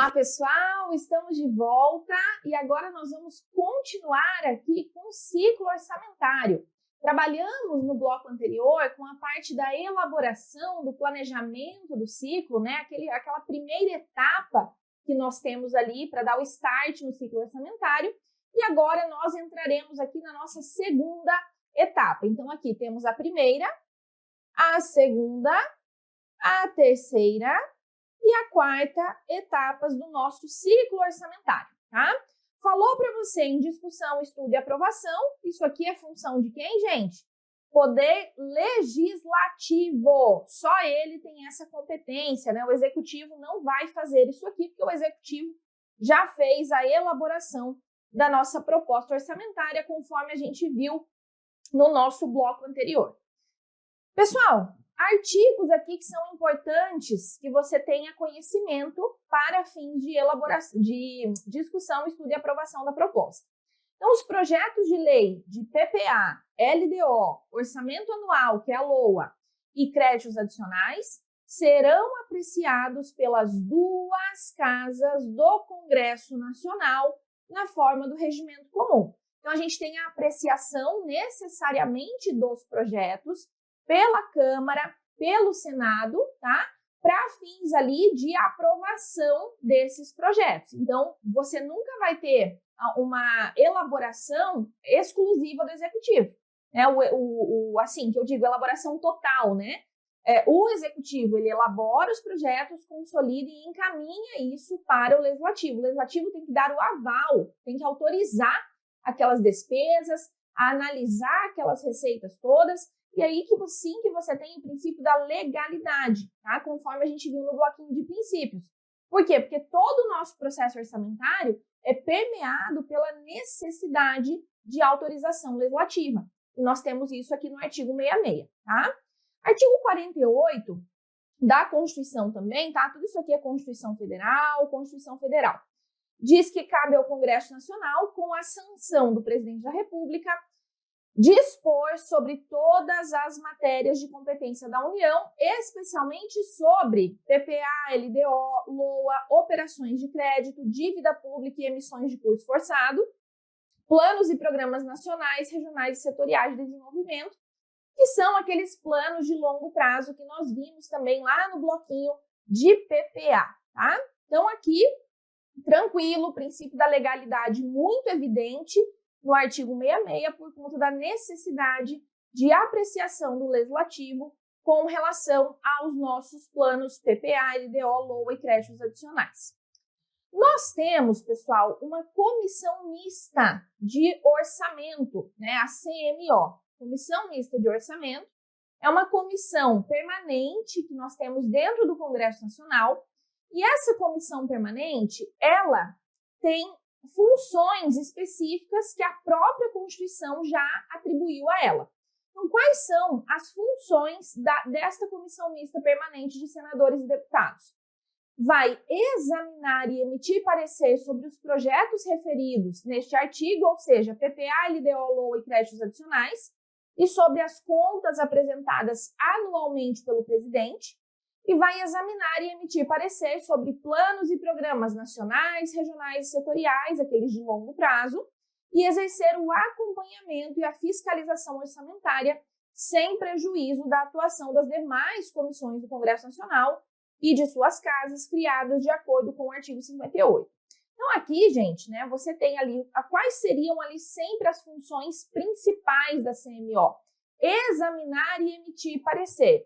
Olá, pessoal! Estamos de volta e agora nós vamos continuar aqui com o ciclo orçamentário. Trabalhamos no bloco anterior com a parte da elaboração, do planejamento do ciclo, né? Aquela primeira etapa que nós temos ali para dar o start no ciclo orçamentário. E agora nós entraremos aqui na nossa segunda etapa. Então, aqui temos a primeira, a segunda, a terceira e a quarta etapas do nosso ciclo orçamentário, tá? Falou para você em discussão, estudo e aprovação, isso aqui é função de quem, gente? Poder legislativo, só ele tem essa competência, né? O executivo não vai fazer isso aqui, porque o executivo já fez a elaboração da nossa proposta orçamentária, conforme a gente viu no nosso bloco anterior. Pessoal, artigos aqui que são importantes que você tenha conhecimento para fins de elaboração, de discussão, estudo e aprovação da proposta. Então, os projetos de lei de PPA, LDO, Orçamento Anual, que é a LOA, e créditos adicionais, serão apreciados pelas duas casas do Congresso Nacional na forma do regimento comum. Então, a gente tem a apreciação necessariamente dos projetos pela Câmara, pelo Senado, tá? Para fins ali de aprovação desses projetos. Então, você nunca vai ter uma elaboração exclusiva do Executivo, né? Assim, que eu digo, elaboração total, né? O Executivo, ele elabora os projetos, consolida e encaminha isso para o Legislativo. O Legislativo tem que dar o aval, tem que autorizar aquelas despesas, analisar aquelas receitas todas. E aí que você tem o princípio da legalidade, tá? Conforme a gente viu no bloquinho de princípios. Por quê? Porque todo o nosso processo orçamentário é permeado pela necessidade de autorização legislativa. E nós temos isso aqui no artigo 66, tá? Artigo 48 da Constituição também, tá? Tudo isso aqui é Constituição Federal. Diz que cabe ao Congresso Nacional, com a sanção do Presidente da República, dispor sobre todas as matérias de competência da União, especialmente sobre PPA, LDO, LOA, operações de crédito, dívida pública e emissões de curso forçado, planos e programas nacionais, regionais e setoriais de desenvolvimento, que são aqueles planos de longo prazo que nós vimos também lá no bloquinho de PPA, tá? Então aqui, tranquilo, o princípio da legalidade muito evidente, no artigo 66, por conta da necessidade de apreciação do Legislativo com relação aos nossos planos PPA, LDO, LOA e créditos adicionais. Nós temos, pessoal, uma comissão mista de orçamento, né, a CMO. Comissão mista de orçamento é uma comissão permanente que nós temos dentro do Congresso Nacional, e essa comissão permanente, ela tem funções específicas que a própria Constituição já atribuiu a ela. Então, quais são as funções desta Comissão Mista Permanente de Senadores e Deputados? Vai examinar e emitir parecer sobre os projetos referidos neste artigo, ou seja, PPA, LDO, LOA e créditos adicionais, e sobre as contas apresentadas anualmente pelo presidente, e vai examinar e emitir parecer sobre planos e programas nacionais, regionais e setoriais, aqueles de longo prazo, e exercer o acompanhamento e a fiscalização orçamentária sem prejuízo da atuação das demais comissões do Congresso Nacional e de suas casas criadas de acordo com o artigo 58. Então aqui, gente, né, você tem ali quais seriam ali sempre as funções principais da CMO? Examinar e emitir parecer.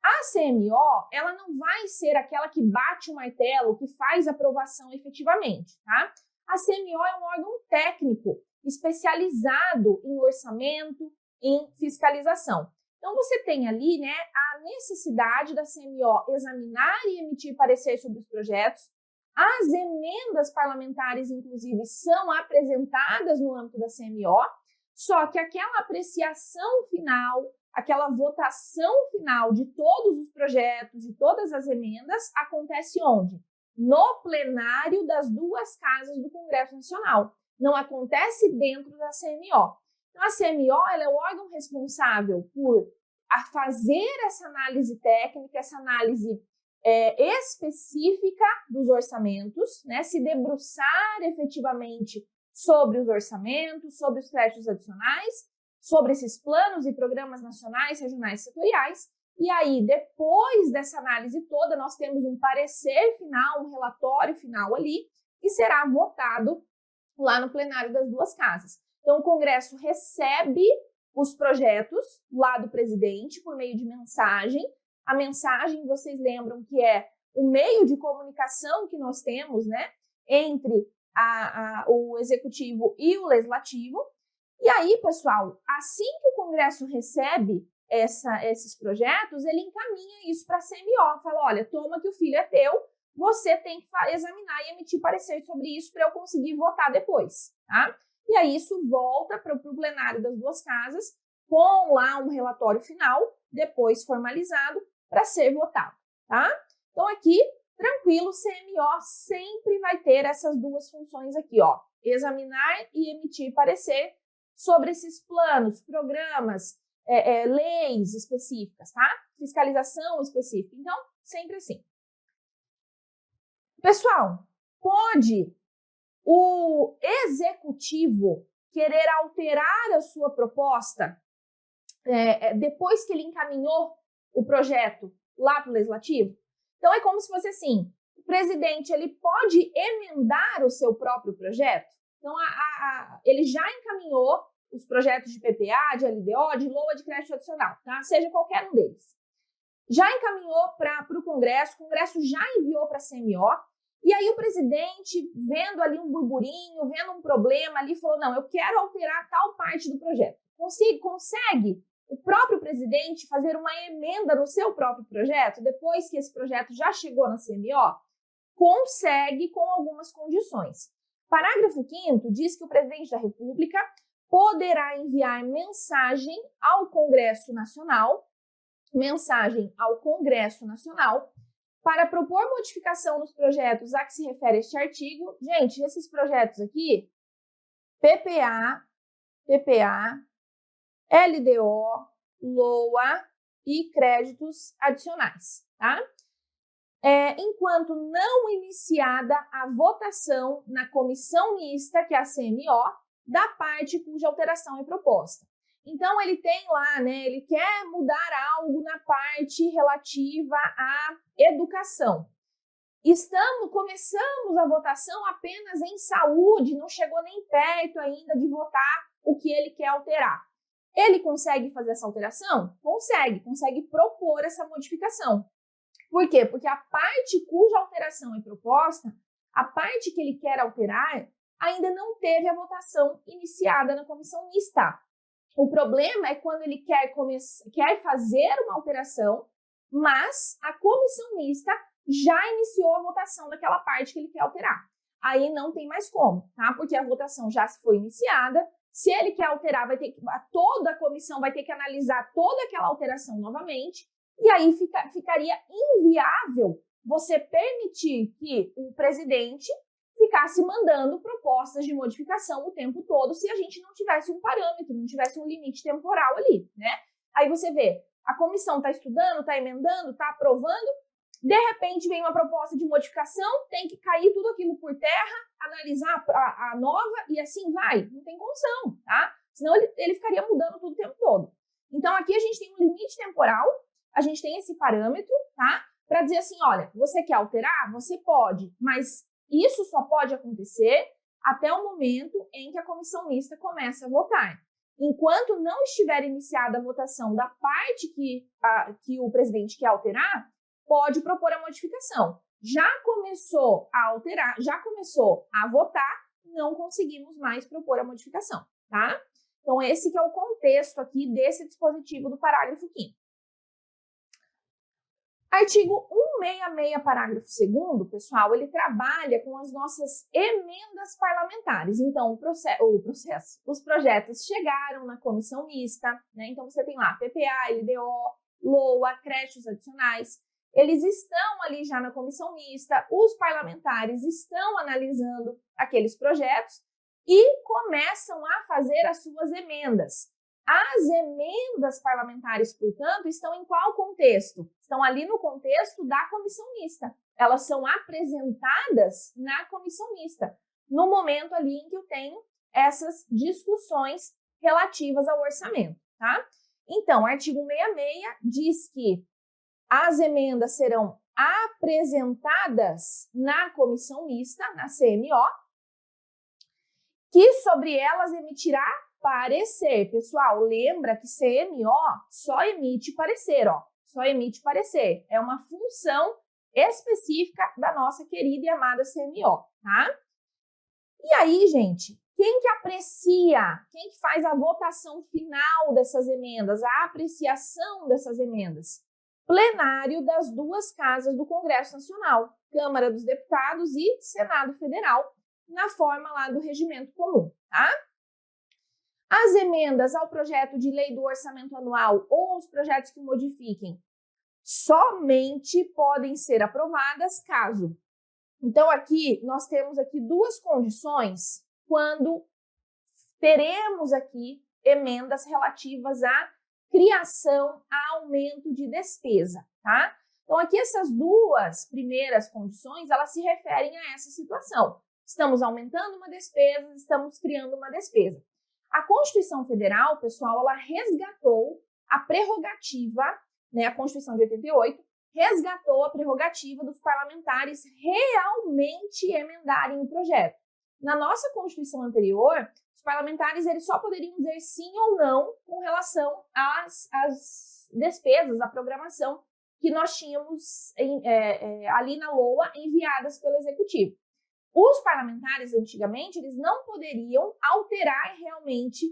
A CMO, ela não vai ser aquela que bate o martelo, que faz aprovação efetivamente, tá? A CMO é um órgão técnico especializado em orçamento, em fiscalização. Então, você tem ali, né, a necessidade da CMO examinar e emitir parecer sobre os projetos. As emendas parlamentares, inclusive, são apresentadas no âmbito da CMO, só que aquela apreciação final, aquela votação final de todos os projetos, de todas as emendas, acontece onde? No plenário das duas casas do Congresso Nacional. Não acontece dentro da CMO. Então, a CMO ela é o órgão responsável por fazer essa análise técnica, essa análise específica dos orçamentos, né? Se debruçar efetivamente sobre os orçamentos, sobre os créditos adicionais, sobre esses planos e programas nacionais, regionais, setoriais. E aí, depois dessa análise toda, nós temos um parecer final, um relatório final ali, que será votado lá no plenário das duas casas. Então, o Congresso recebe os projetos lá do presidente por meio de mensagem. A mensagem, vocês lembram que é o meio de comunicação que nós temos, né, entre o executivo e o legislativo. E aí, pessoal, assim que o Congresso recebe esses projetos, ele encaminha isso para a CMO, fala, olha, toma que o filho é teu, você tem que examinar e emitir parecer sobre isso para eu conseguir votar depois, tá? E aí isso volta para o plenário das duas casas, com lá um relatório final, depois formalizado, para ser votado, tá? Então aqui, tranquilo, o CMO sempre vai ter essas duas funções aqui, ó, examinar e emitir parecer sobre esses planos, programas, leis específicas, tá? Fiscalização específica. Então, sempre assim. Pessoal, pode o executivo querer alterar a sua proposta depois que ele encaminhou o projeto lá para o legislativo? Então, é como se fosse assim, o presidente ele pode emendar o seu próprio projeto? Então, ele já encaminhou os projetos de PPA, de LDO, de LOA, de crédito adicional, tá? Seja qualquer um deles. Já encaminhou para o Congresso já enviou para a CMO, e aí o presidente, vendo ali um burburinho, vendo um problema ali, falou, não, eu quero alterar tal parte do projeto. Consegue o próprio presidente fazer uma emenda no seu próprio projeto, depois que esse projeto já chegou na CMO? Consegue, com algumas condições. Parágrafo 5º diz que o presidente da República poderá enviar mensagem ao Congresso Nacional, para propor modificação nos projetos a que se refere este artigo. Gente, esses projetos aqui, PPA, LDO, LOA e créditos adicionais, tá? Enquanto não iniciada a votação na comissão mista, que é a CMO, da parte cuja alteração é proposta. Então, ele tem lá, né, ele quer mudar algo na parte relativa à educação. Começamos a votação apenas em saúde, não chegou nem perto ainda de votar o que ele quer alterar. Ele consegue fazer essa alteração? Consegue propor essa modificação. Por quê? Porque a parte cuja alteração é proposta, a parte que ele quer alterar, ainda não teve a votação iniciada na comissão mista. O problema é quando ele quer fazer uma alteração, mas a comissão mista já iniciou a votação daquela parte que ele quer alterar. Aí não tem mais como, tá? Porque a votação já foi iniciada. Se ele quer alterar, toda a comissão vai ter que analisar toda aquela alteração novamente, e aí ficaria inviável você permitir que o presidente ficasse mandando propostas de modificação o tempo todo se a gente não tivesse um parâmetro, não tivesse um limite temporal ali, né? Aí você vê, a comissão está estudando, está emendando, está aprovando, de repente vem uma proposta de modificação, tem que cair tudo aquilo por terra, analisar a nova e assim vai. Não tem condição, tá? Senão ele ficaria mudando tudo o tempo todo. Então aqui a gente tem um limite temporal, a gente tem esse parâmetro, tá? Para dizer assim, olha, você quer alterar? Você pode, mas isso só pode acontecer até o momento em que a comissão mista começa a votar. Enquanto não estiver iniciada a votação da parte que o presidente quer alterar, pode propor a modificação. Já começou a alterar, já começou a votar, não conseguimos mais propor a modificação, tá? Então, esse que é o contexto aqui desse dispositivo do parágrafo 5º. Artigo 166, parágrafo 2º, pessoal, ele trabalha com as nossas emendas parlamentares. Então, os projetos chegaram na comissão mista, né? Então, você tem lá PPA, LDO, LOA, créditos adicionais. Eles estão ali já na comissão mista, os parlamentares estão analisando aqueles projetos e começam a fazer as suas emendas. As emendas parlamentares, portanto, estão em qual contexto? Estão ali no contexto da comissão mista. Elas são apresentadas na comissão mista, no momento ali em que eu tenho essas discussões relativas ao orçamento, tá? Então, o artigo 66 diz que as emendas serão apresentadas na comissão mista, na CMO, que sobre elas emitirá parecer. Pessoal, lembra que CMO só emite parecer, ó. Só emite parecer. É uma função específica da nossa querida e amada CMO, tá? E aí, gente, quem que aprecia, quem que faz a votação final dessas emendas, a apreciação dessas emendas? Plenário das duas casas do Congresso Nacional, Câmara dos Deputados e Senado Federal, na forma lá do regimento comum, tá? As emendas ao projeto de lei do orçamento anual ou aos projetos que modifiquem somente podem ser aprovadas caso. Então, aqui, nós temos aqui duas condições quando teremos aqui emendas relativas à criação, a aumento de despesa, tá? Então, aqui essas duas primeiras condições, elas se referem a essa situação. Estamos aumentando uma despesa, estamos criando uma despesa. A Constituição Federal, pessoal, ela resgatou a prerrogativa, né, a Constituição de 88, resgatou a prerrogativa dos parlamentares realmente emendarem o projeto. Na nossa Constituição anterior, os parlamentares eles só poderiam dizer sim ou não com relação às despesas, à programação que nós tínhamos ali na LOA enviadas pelo Executivo. Os parlamentares, antigamente, eles não poderiam alterar realmente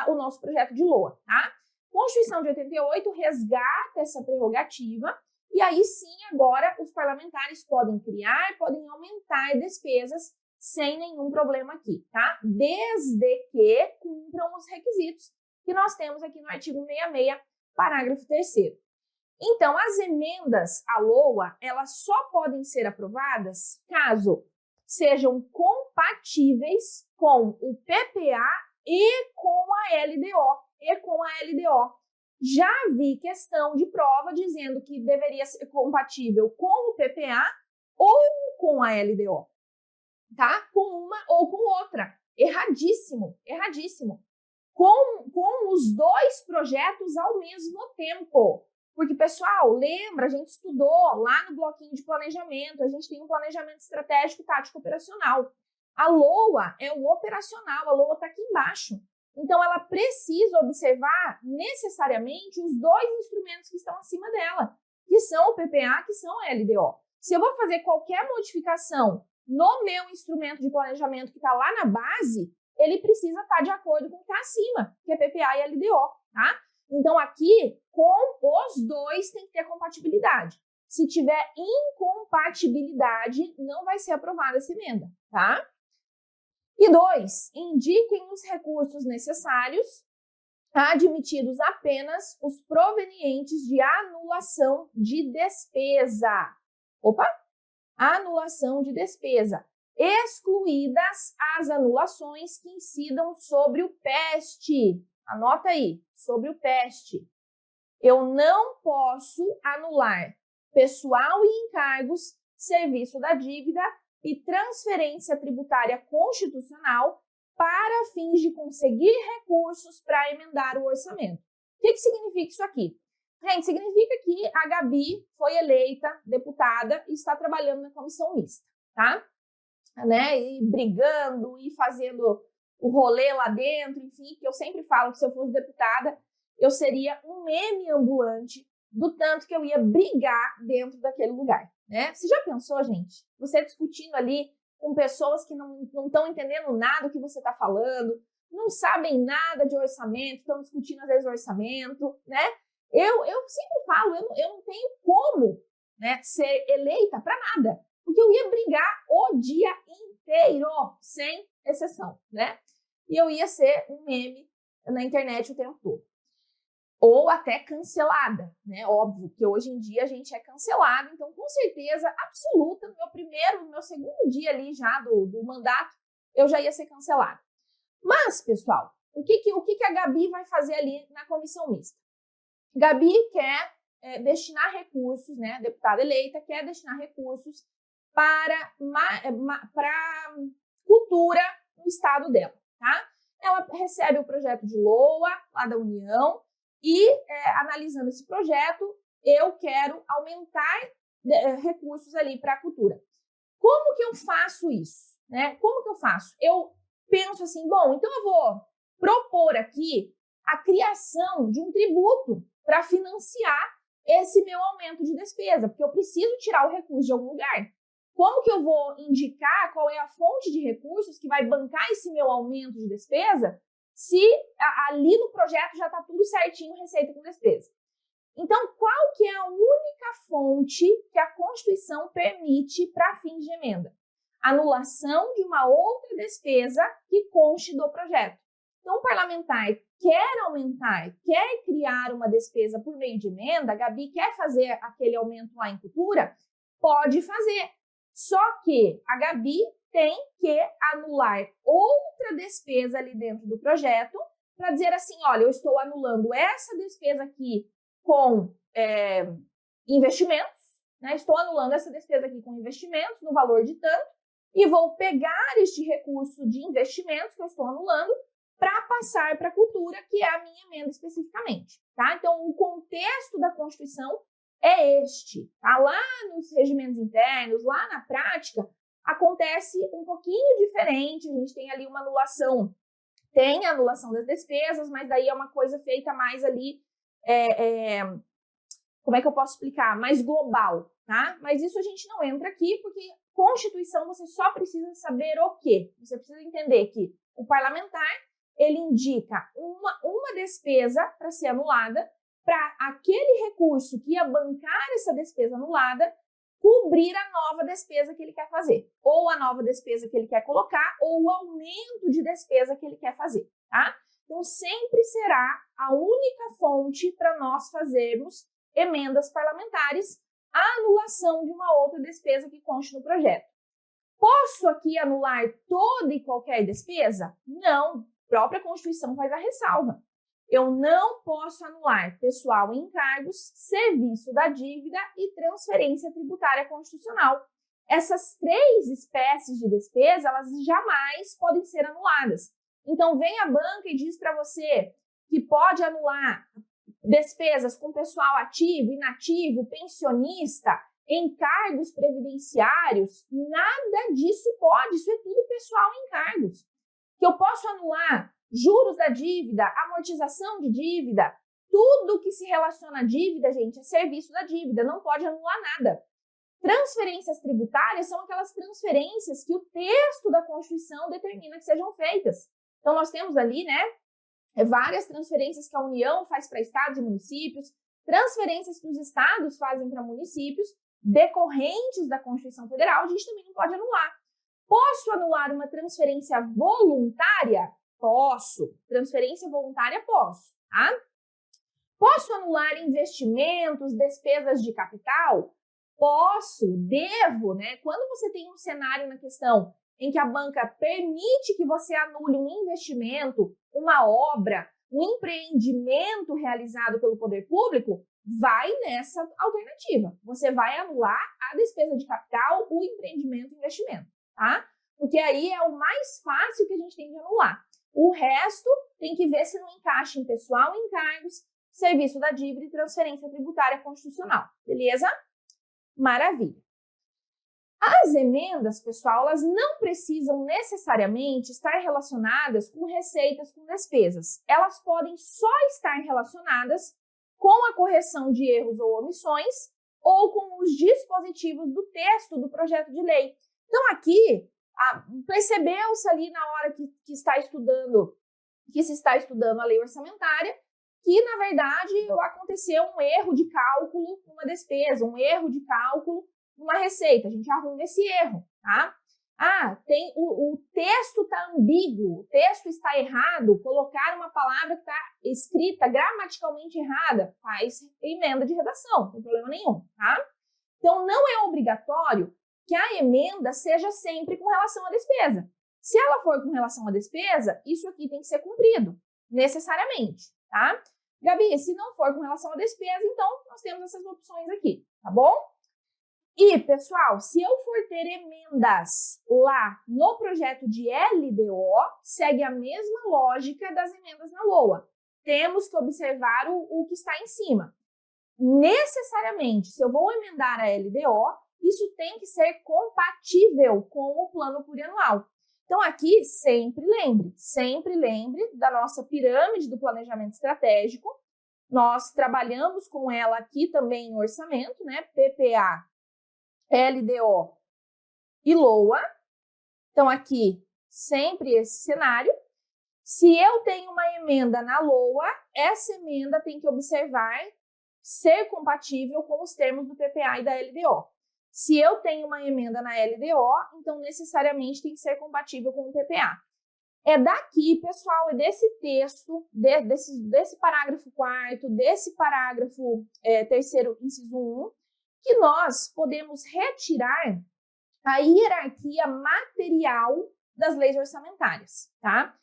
o nosso projeto de LOA, tá? Constituição de 88 resgata essa prerrogativa e aí sim, agora, os parlamentares podem criar, podem aumentar despesas sem nenhum problema aqui, tá? Desde que cumpram os requisitos que nós temos aqui no artigo 66, parágrafo 3º. Então, as emendas à LOA, elas só podem ser aprovadas caso sejam compatíveis com o PPA e com a LDO. Já vi questão de prova dizendo que deveria ser compatível com o PPA ou com a LDO, tá? Com uma ou com outra. Erradíssimo, erradíssimo. Com os dois projetos ao mesmo tempo. Porque, pessoal, lembra, a gente estudou lá no bloquinho de planejamento, a gente tem um planejamento estratégico tático operacional. A LOA é o operacional, a LOA está aqui embaixo. Então, ela precisa observar necessariamente os dois instrumentos que estão acima dela, que são o PPA, que são a LDO. Se eu vou fazer qualquer modificação no meu instrumento de planejamento que está lá na base, ele precisa estar de acordo com o que está acima, que é PPA e LDO, tá? Então, aqui, com os dois tem que ter compatibilidade. Se tiver incompatibilidade, não vai ser aprovada essa emenda, tá? E 2, indiquem os recursos necessários, admitidos apenas os provenientes de anulação de despesa. Anulação de despesa. Excluídas as anulações que incidam sobre o PEST. Anota aí, sobre o PEST. Eu não posso anular pessoal e encargos, serviço da dívida e transferência tributária constitucional para fins de conseguir recursos para emendar o orçamento. O que significa isso aqui? Gente, significa que a Gabi foi eleita deputada e está trabalhando na comissão mista, tá? Né? E brigando e fazendo o rolê lá dentro, enfim, que eu sempre falo que se eu fosse deputada, eu seria um meme ambulante do tanto que eu ia brigar dentro daquele lugar, né? Você já pensou, gente? Você discutindo ali com pessoas que não estão entendendo nada do que você está falando, não sabem nada de orçamento, estão discutindo às vezes orçamento, né? Eu sempre falo, eu não tenho como, né, ser eleita para nada, porque eu ia brigar o dia inteiro, sem exceção, né? E eu ia ser um meme na internet o tempo todo. Ou até cancelada, né? Óbvio que hoje em dia a gente é cancelado, então com certeza absoluta, no meu segundo dia ali já do mandato, eu já ia ser cancelada. Mas, pessoal, o que a Gabi vai fazer ali na comissão mista? Gabi quer destinar recursos, né, deputada eleita, quer destinar recursos para cultura no estado dela, tá? Ela recebe o projeto de LOA, lá da União, e analisando esse projeto, eu quero aumentar recursos ali para a cultura. Como que eu faço isso? Né? Como que eu faço? Eu penso assim, bom, então eu vou propor aqui a criação de um tributo para financiar esse meu aumento de despesa, porque eu preciso tirar o recurso de algum lugar. Como que eu vou indicar qual é a fonte de recursos que vai bancar esse meu aumento de despesa se ali no projeto já está tudo certinho, receita com despesa? Então, qual que é a única fonte que a Constituição permite para fins de emenda? Anulação de uma outra despesa que conste do projeto. Então, o parlamentar quer aumentar, quer criar uma despesa por meio de emenda, a Gabi quer fazer aquele aumento lá em cultura, pode fazer. Só que a Gabi tem que anular outra despesa ali dentro do projeto para dizer assim, olha, eu estou anulando essa despesa aqui com investimentos, né? Estou anulando essa despesa aqui com investimentos no valor de tanto e vou pegar este recurso de investimentos que eu estou anulando para passar para a cultura, que é a minha emenda especificamente, tá? Então, o contexto da Constituição é este, tá? Lá nos regimentos internos, lá na prática, acontece um pouquinho diferente, a gente tem ali uma anulação, tem a anulação das despesas, mas daí é uma coisa feita mais ali, como é que eu posso explicar? Mais global, tá? Mas isso a gente não entra aqui, porque Constituição você só precisa saber o quê? Você precisa entender que o parlamentar, ele indica uma despesa para ser anulada, para aquele recurso que ia bancar essa despesa anulada, cobrir a nova despesa que ele quer fazer, ou a nova despesa que ele quer colocar, ou o aumento de despesa que ele quer fazer, tá? Então, sempre será a única fonte para nós fazermos emendas parlamentares a anulação de uma outra despesa que conste no projeto. Posso aqui anular toda e qualquer despesa? Não. A própria Constituição faz a ressalva. Eu não posso anular pessoal em encargos, serviço da dívida e transferência tributária constitucional. Essas três espécies de despesa, elas jamais podem ser anuladas. Então, vem a banca e diz para você que pode anular despesas com pessoal ativo, inativo, pensionista, encargos previdenciários. Nada disso pode, isso é tudo pessoal em encargos. Que eu posso anular juros da dívida, amortização de dívida, tudo que se relaciona à dívida, gente, é serviço da dívida, não pode anular nada. Transferências tributárias são aquelas transferências que o texto da Constituição determina que sejam feitas. Então, nós temos ali, né, várias transferências que a União faz para estados e municípios, transferências que os estados fazem para municípios, decorrentes da Constituição Federal, a gente também não pode anular. Posso anular uma transferência voluntária? Posso. Transferência voluntária, posso, tá? Posso anular investimentos, despesas de capital? Posso, devo, né? Quando você tem um cenário na questão em que a banca permite que você anule um investimento, uma obra, um empreendimento realizado pelo poder público, vai nessa alternativa. Você vai anular a despesa de capital, o empreendimento e investimento, tá? Porque aí é o mais fácil que a gente tem de anular. O resto tem que ver se não encaixa em pessoal, encargos, serviço da dívida e transferência tributária constitucional. Beleza? Maravilha. As emendas, pessoal, elas não precisam necessariamente estar relacionadas com receitas, com despesas. Elas podem só estar relacionadas com a correção de erros ou omissões ou com os dispositivos do texto do projeto de lei. Então, aqui, percebeu-se ali na hora que se está estudando a lei orçamentária, que, na verdade, aconteceu um erro de cálculo numa despesa, um erro de cálculo numa receita. A gente arruma esse erro, tá? O texto está ambíguo, o texto está errado, colocar uma palavra que está escrita gramaticalmente errada, faz emenda de redação, não tem problema nenhum, tá? Então, não é obrigatório que a emenda seja sempre com relação à despesa. Se ela for com relação à despesa, isso aqui tem que ser cumprido. necessariamente, tá? Gabi, se não for com relação à despesa, então nós temos essas opções aqui, tá bom? E, pessoal, se eu for ter emendas lá no projeto de LDO, segue a mesma lógica das emendas na LOA. Temos que observar o que está em cima. Necessariamente, se eu vou emendar a LDO, isso tem que ser compatível com o plano plurianual. Então, aqui, sempre lembre da nossa pirâmide do planejamento estratégico. Nós trabalhamos com ela aqui também em orçamento, né? PPA, LDO e LOA. Então, aqui, sempre esse cenário. Se eu tenho uma emenda na LOA, essa emenda tem que observar ser compatível com os termos do PPA e da LDO. Se eu tenho uma emenda na LDO, então necessariamente tem que ser compatível com o PPA. É daqui, pessoal, é desse texto, desse parágrafo 4º, desse parágrafo 3º, inciso 1, que nós podemos retirar a hierarquia material das leis orçamentárias, tá?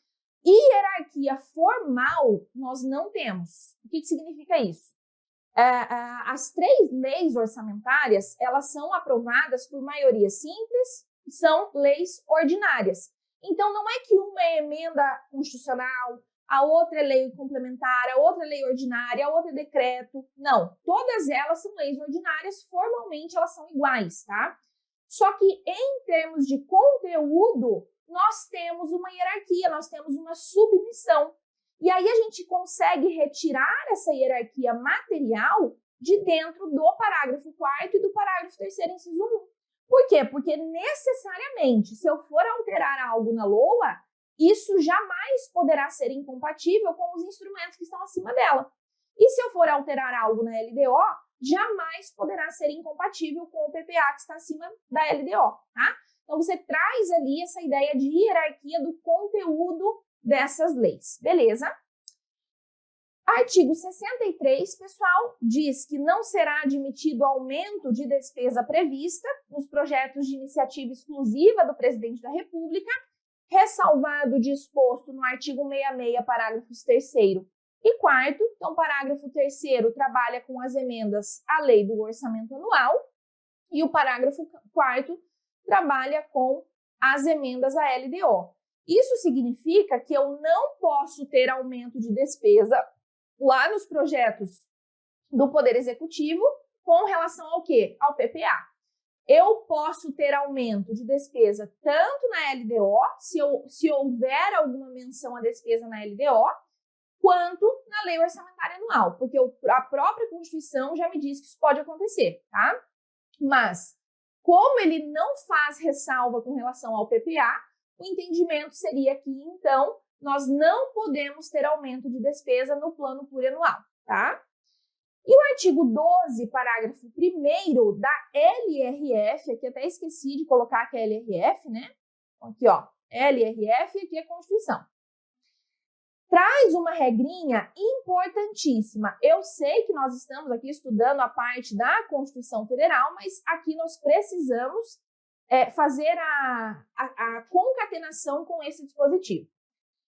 Hierarquia formal nós não temos. O que significa isso? As 3 leis orçamentárias, elas são aprovadas por maioria simples, são leis ordinárias. Então, não é que uma é emenda constitucional, a outra é lei complementar, a outra é lei ordinária, a outra é decreto. Não, todas elas são leis ordinárias, formalmente elas são iguais, tá? Só que em termos de conteúdo, nós temos uma hierarquia, nós temos uma submissão. E aí a gente consegue retirar essa hierarquia material de dentro do parágrafo 4º e do parágrafo 3º, inciso 1. Por quê? Porque necessariamente, se eu for alterar algo na LOA, isso jamais poderá ser incompatível com os instrumentos que estão acima dela. E se eu for alterar algo na LDO, jamais poderá ser incompatível com o PPA que está acima da LDO, tá? Então, você traz ali essa ideia de hierarquia do conteúdo dessas leis, beleza? Artigo 63, pessoal, diz que não será admitido aumento de despesa prevista nos projetos de iniciativa exclusiva do Presidente da República, ressalvado o disposto no artigo 66, parágrafos 3º e 4º. Então, parágrafo 3º trabalha com as emendas à lei do orçamento anual e o parágrafo 4º trabalha com as emendas à LDO. Isso significa que eu não posso ter aumento de despesa lá nos projetos do Poder Executivo com relação ao quê? Ao PPA. Eu posso ter aumento de despesa tanto na LDO, se houver alguma menção à despesa na LDO, quanto na Lei Orçamentária Anual, porque a própria Constituição já me diz que isso pode acontecer, tá? Mas, como ele não faz ressalva com relação ao PPA, o entendimento seria que, então, nós não podemos ter aumento de despesa no plano plurianual, tá? E o artigo 12, parágrafo 1º da LRF, aqui até esqueci de colocar que é LRF, né? Aqui, ó, LRF, aqui é Constituição. Traz uma regrinha importantíssima. Eu sei que nós estamos aqui estudando a parte da Constituição Federal, mas aqui nós precisamos fazer a concatenação com esse dispositivo.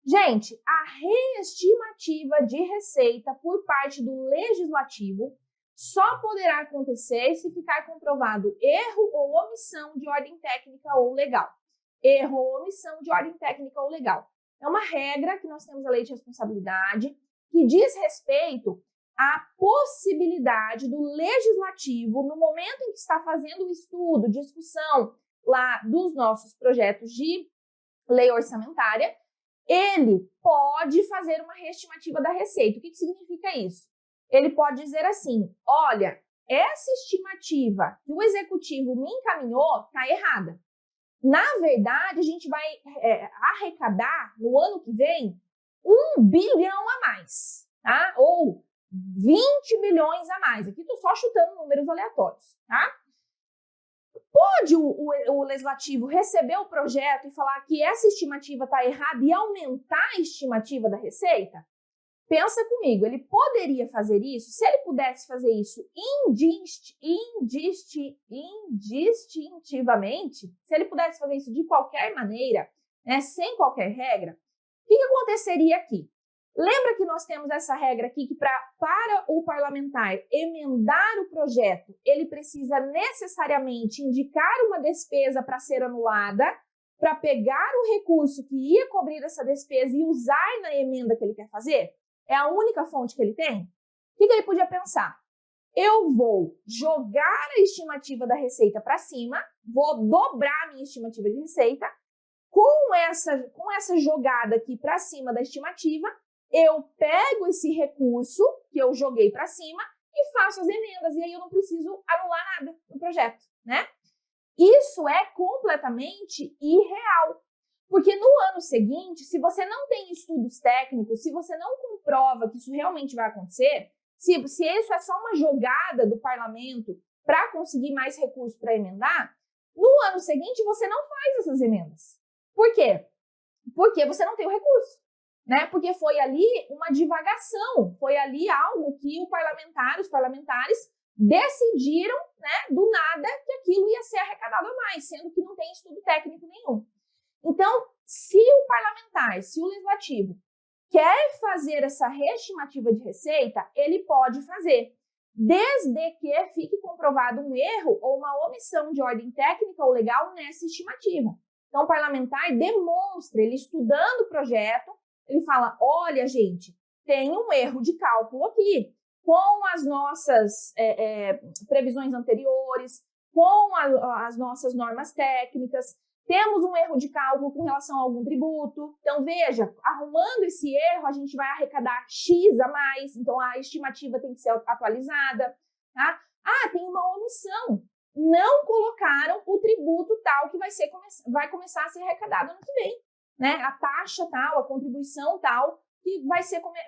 Gente, a reestimativa de receita por parte do Legislativo só poderá acontecer se ficar comprovado erro ou omissão de ordem técnica ou legal. Erro ou omissão de ordem técnica ou legal. É uma regra que nós temos a Lei de Responsabilidade que diz respeito à possibilidade do Legislativo, no momento em que está fazendo o estudo, discussão lá dos nossos projetos de lei orçamentária, ele pode fazer uma reestimativa da receita. O que significa isso? Ele pode dizer assim, olha, essa estimativa que o Executivo me encaminhou está errada. Na verdade, a gente vai arrecadar no ano que vem 1 bilhão a mais, tá? Ou 20 milhões a mais. Aqui estou só chutando números aleatórios, tá? Pode o Legislativo receber o projeto e falar que essa estimativa está errada e aumentar a estimativa da receita? Pensa comigo, ele poderia fazer isso? Se ele pudesse fazer isso indistintivamente, se ele pudesse fazer isso de qualquer maneira, né, sem qualquer regra, o que aconteceria aqui? Lembra que nós temos essa regra aqui que para o parlamentar emendar o projeto, ele precisa necessariamente indicar uma despesa para ser anulada, para pegar o recurso que ia cobrir essa despesa e usar na emenda que ele quer fazer? É a única fonte que ele tem? O que ele podia pensar? Eu vou jogar a estimativa da receita para cima, vou dobrar a minha estimativa de receita, com essa jogada aqui para cima da estimativa, eu pego esse recurso que eu joguei para cima e faço as emendas, e aí eu não preciso anular nada no projeto, né? Isso é completamente irreal, porque no ano seguinte, se você não tem estudos técnicos, se você não comprova que isso realmente vai acontecer, se isso é só uma jogada do parlamento para conseguir mais recursos para emendar, no ano seguinte você não faz essas emendas. Por quê? Porque você não tem o recurso, né? Porque foi ali uma divagação, foi ali algo que os parlamentares decidiram, né, do nada, que aquilo ia ser arrecadado a mais, sendo que não tem estudo técnico nenhum. Então, se o parlamentar, se o legislativo quer fazer essa reestimativa de receita, ele pode fazer, desde que fique comprovado um erro ou uma omissão de ordem técnica ou legal nessa estimativa. Então, o parlamentar demonstra, ele estudando o projeto, ele fala, olha, gente, tem um erro de cálculo aqui, com as nossas previsões anteriores, com as nossas normas técnicas, temos um erro de cálculo com relação a algum tributo. Então, veja, arrumando esse erro, a gente vai arrecadar X a mais, então a estimativa tem que ser atualizada, tá? Ah, tem uma omissão. Não colocaram o tributo tal que vai começar a ser arrecadado ano que vem, né? A taxa tal, a contribuição tal, que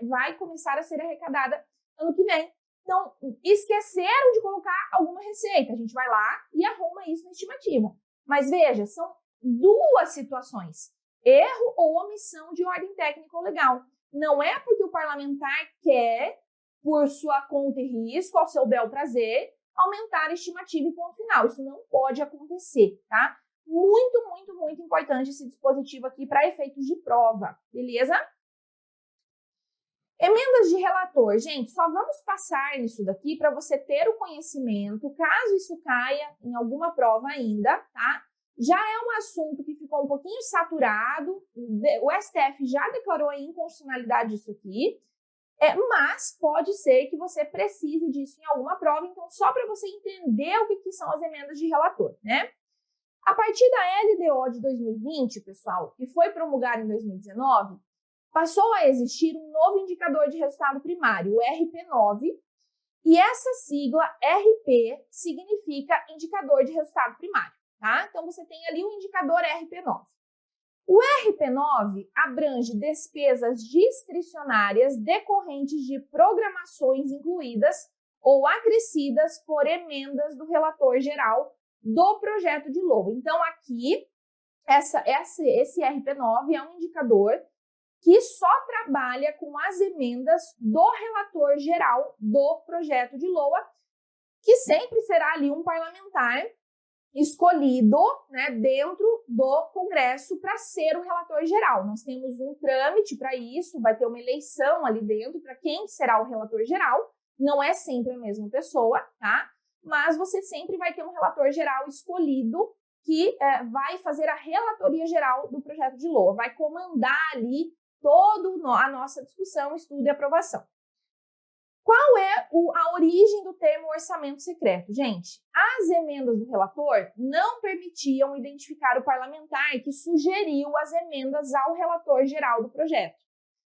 vai começar a ser arrecadada ano que vem. Então, esqueceram de colocar alguma receita. A gente vai lá e arruma isso na estimativa. Mas veja, são duas situações. Erro ou omissão de ordem técnica ou legal. Não é porque o parlamentar quer, por sua conta e risco, ao seu bel prazer, aumentar a estimativa e ponto final. Isso não pode acontecer, tá? Muito, muito, muito importante esse dispositivo aqui para efeitos de prova, beleza? Emendas de relator. Gente, só vamos passar nisso daqui para você ter o conhecimento, caso isso caia em alguma prova ainda, tá? Já é um assunto que ficou um pouquinho saturado, o STF já declarou a inconstitucionalidade disso aqui, mas pode ser que você precise disso em alguma prova, então só para você entender o que são as emendas de relator, né? A partir da LDO de 2020, pessoal, que foi promulgada em 2019, passou a existir um novo indicador de resultado primário, o RP9, e essa sigla RP significa indicador de resultado primário, tá? Então você tem ali o indicador RP9. O RP9 abrange despesas discricionárias decorrentes de programações incluídas ou acrescidas por emendas do relator geral do projeto de LOA. Então, aqui, esse RP9 é um indicador que só trabalha com as emendas do relator geral do projeto de LOA, que sempre será ali um parlamentar escolhido, né, dentro do Congresso para ser o relator geral. Nós temos um trâmite para isso, vai ter uma eleição ali dentro para quem será o relator geral. Não é sempre a mesma pessoa, tá? Mas você sempre vai ter um relator geral escolhido que vai fazer a relatoria geral do projeto de LOA, vai comandar ali toda a nossa discussão, estudo e aprovação. Qual é a origem do termo orçamento secreto? Gente, as emendas do relator não permitiam identificar o parlamentar que sugeriu as emendas ao relator geral do projeto.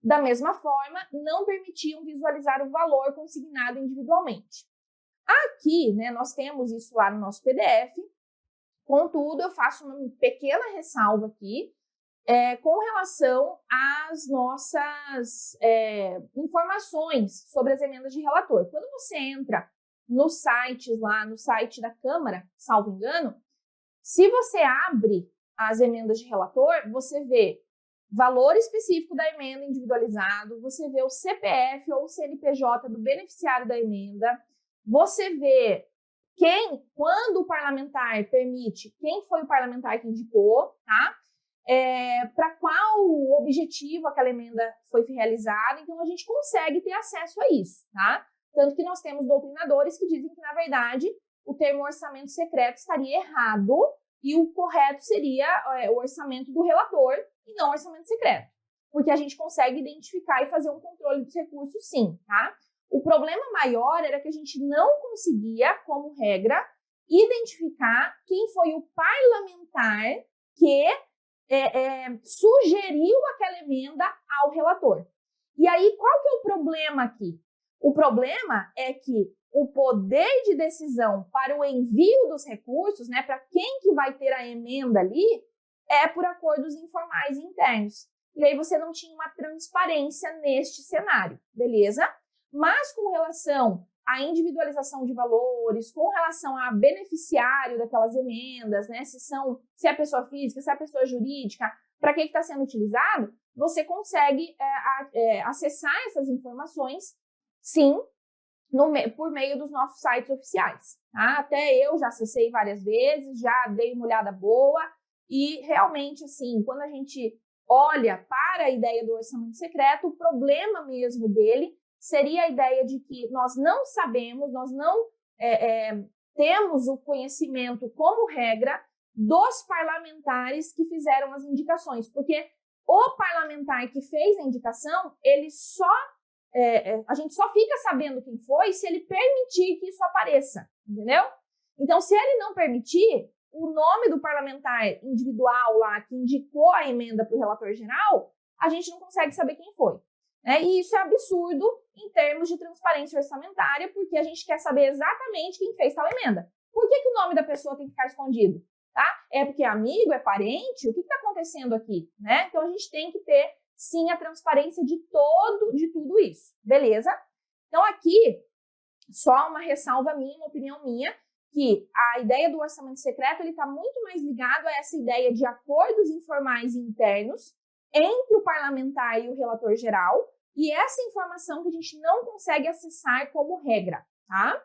Da mesma forma, não permitiam visualizar o valor consignado individualmente. Aqui, né, nós temos isso lá no nosso PDF, contudo, eu faço uma pequena ressalva aqui, com relação às nossas informações sobre as emendas de relator. Quando você entra no site da Câmara, salvo engano, se você abre as emendas de relator, você vê valor específico da emenda individualizado, você vê o CPF ou o CNPJ do beneficiário da emenda, você vê quando o parlamentar permite, quem foi o parlamentar que indicou, tá? para qual objetivo aquela emenda foi realizada, então a gente consegue ter acesso a isso, tá? Tanto que nós temos doutrinadores que dizem que, na verdade, o termo orçamento secreto estaria errado e o correto seria o orçamento do relator e não orçamento secreto, porque a gente consegue identificar e fazer um controle dos recursos sim, tá? O problema maior era que a gente não conseguia, como regra, identificar quem foi o parlamentar que sugeriu aquela emenda ao relator. E aí, qual que é o problema aqui? O problema é que o poder de decisão para o envio dos recursos, né, para quem que vai ter a emenda ali, é por acordos informais internos. E aí você não tinha uma transparência neste cenário, beleza? Mas com relação à individualização de valores, com relação a beneficiário daquelas emendas, né, se é pessoa física, se é pessoa jurídica, para que está sendo utilizado, você consegue acessar essas informações, sim, por meio dos nossos sites oficiais. Tá? Até eu já acessei várias vezes, já dei uma olhada boa e realmente, assim, quando a gente olha para a ideia do orçamento secreto, o problema mesmo dele seria a ideia de que nós não sabemos, nós não temos o conhecimento como regra dos parlamentares que fizeram as indicações, porque o parlamentar que fez a indicação, ele a gente só fica sabendo quem foi se ele permitir que isso apareça, entendeu? Então, se ele não permitir, o nome do parlamentar individual lá que indicou a emenda para o relator geral, a gente não consegue saber quem foi. E isso é absurdo em termos de transparência orçamentária, porque a gente quer saber exatamente quem fez tal emenda. Por que o nome da pessoa tem que ficar escondido? Tá? É porque é amigo, é parente? O que está acontecendo aqui? Né? Então, a gente tem que ter, sim, a transparência de tudo isso. Beleza? Então, aqui, só uma ressalva minha, uma opinião minha, que a ideia do orçamento secreto está muito mais ligado a essa ideia de acordos informais internos entre o parlamentar e o relator geral, e essa informação que a gente não consegue acessar como regra, tá?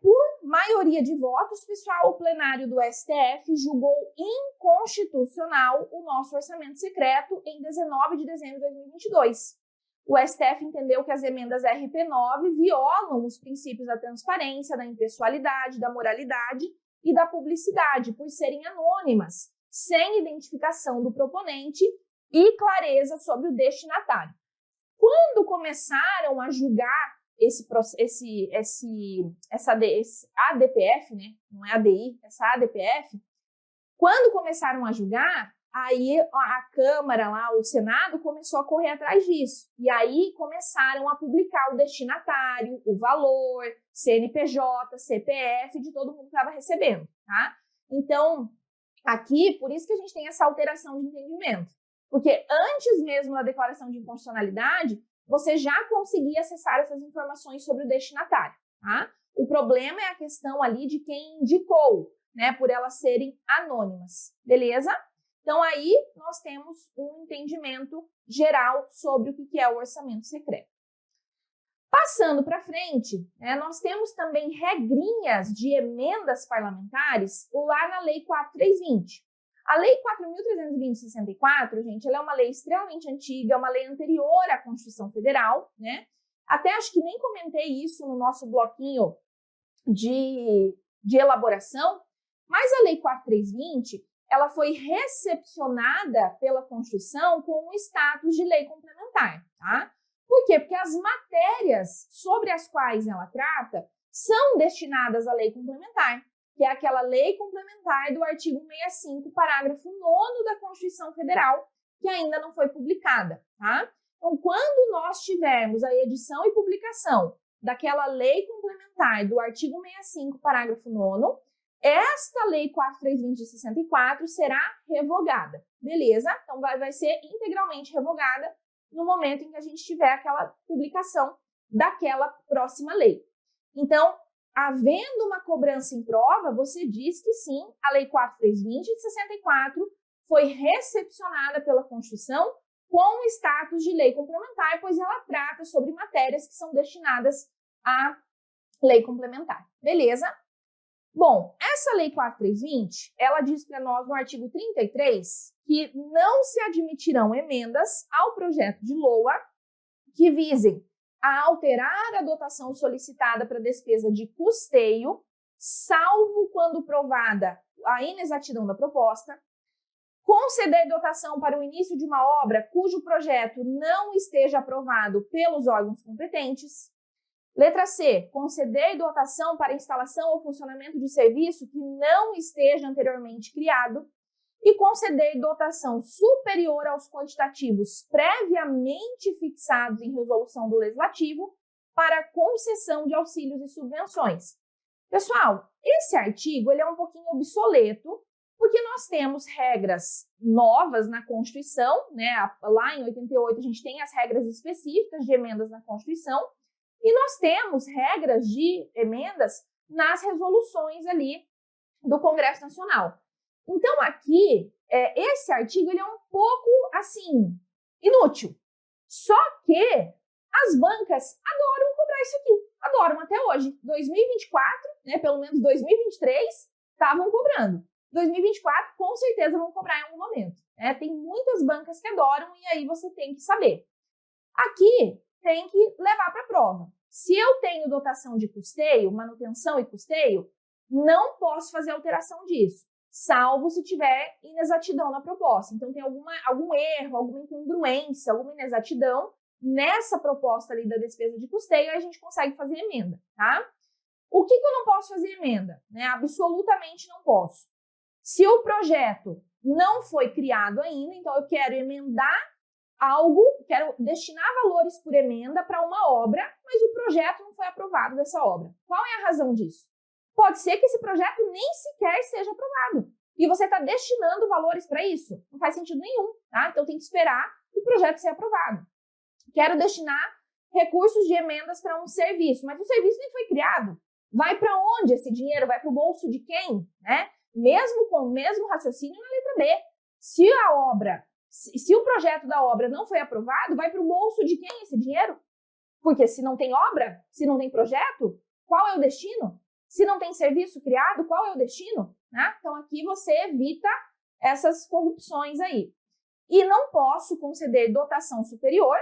Por maioria de votos, pessoal, o plenário do STF julgou inconstitucional o nosso orçamento secreto em 19 de dezembro de 2022. O STF entendeu que as emendas RP9 violam os princípios da transparência, da impessoalidade, da moralidade e da publicidade, por serem anônimas, sem identificação do proponente e clareza sobre o destinatário. Quando começaram a julgar essa ADPF, né? Não é ADI, essa ADPF, quando começaram a julgar, aí a Câmara lá, o Senado, começou a correr atrás disso. E aí começaram a publicar o destinatário, o valor, CNPJ, CPF de todo mundo que estava recebendo, tá? Então, aqui, por isso que a gente tem essa alteração de entendimento. Porque antes mesmo da declaração de inconstitucionalidade, você já conseguia acessar essas informações sobre o destinatário, tá? O problema é a questão ali de quem indicou, né, por elas serem anônimas, beleza? Então, aí nós temos um entendimento geral sobre o que é o orçamento secreto. Passando para frente, nós temos também regrinhas de emendas parlamentares lá na Lei 4.320. A Lei 4.320 de 64, gente, ela é uma lei extremamente antiga, é uma lei anterior à Constituição Federal, né? Até acho que nem comentei isso no nosso bloquinho de elaboração, mas a Lei 4.320, ela foi recepcionada pela Constituição com um status de lei complementar, tá? Por quê? Porque as matérias sobre as quais ela trata são destinadas à lei complementar, que é aquela lei complementar do artigo 65, parágrafo 9º da Constituição Federal, que ainda não foi publicada, tá? Então, quando nós tivermos a edição e publicação daquela lei complementar do artigo 65, parágrafo 9º, esta lei 4.320 de 64 será revogada, beleza? Então, vai ser integralmente revogada no momento em que a gente tiver aquela publicação daquela próxima lei. Então, havendo uma cobrança em prova, você diz que sim, a Lei 4.320 de 64 foi recepcionada pela Constituição com status de lei complementar, pois ela trata sobre matérias que são destinadas à lei complementar. Beleza? Bom, essa Lei 4320, ela diz para nós no artigo 33 que não se admitirão emendas ao projeto de LOA que visem a alterar a dotação solicitada para despesa de custeio, salvo quando provada a inexatidão da proposta, conceder dotação para o início de uma obra cujo projeto não esteja aprovado pelos órgãos competentes. Letra C, conceder dotação para instalação ou funcionamento de serviço que não esteja anteriormente criado. E conceder dotação superior aos quantitativos previamente fixados em resolução do Legislativo para concessão de auxílios e subvenções. Pessoal, esse artigo ele é um pouquinho obsoleto, porque nós temos regras novas na Constituição, né? Lá em 88 a gente tem as regras específicas de emendas na Constituição, e nós temos regras de emendas nas resoluções ali do Congresso Nacional. Então, aqui, esse artigo ele é um pouco, assim, inútil. Só que as bancas adoram cobrar isso aqui. Adoram até hoje. 2024, né, pelo menos 2023, estavam cobrando. 2024, com certeza, vão cobrar em algum momento. Né? Tem muitas bancas que adoram e aí você tem que saber. Aqui, tem que levar para a prova. Se eu tenho dotação de custeio, manutenção e custeio, não posso fazer alteração disso, salvo se tiver inexatidão na proposta. Então, tem algum erro, alguma incongruência, alguma inexatidão nessa proposta ali da despesa de custeio, aí a gente consegue fazer emenda, tá? O que eu não posso fazer emenda? Né? Absolutamente não posso. Se o projeto não foi criado ainda, então eu quero emendar algo, quero destinar valores por emenda para uma obra, mas o projeto não foi aprovado dessa obra. Qual é a razão disso? Pode ser que esse projeto nem sequer seja aprovado. E você está destinando valores para isso? Não faz sentido nenhum, tá? Então tem que esperar o projeto ser aprovado. Quero destinar recursos de emendas para um serviço, mas o serviço nem foi criado. Vai para onde esse dinheiro? Vai para o bolso de quem? Né? Mesmo com o mesmo raciocínio na letra B. Se o projeto da obra não foi aprovado, vai para o bolso de quem esse dinheiro? Porque se não tem obra, se não tem projeto, qual é o destino? Se não tem serviço criado, qual é o destino? Né? Então, aqui você evita essas corrupções aí. E não posso conceder dotação superior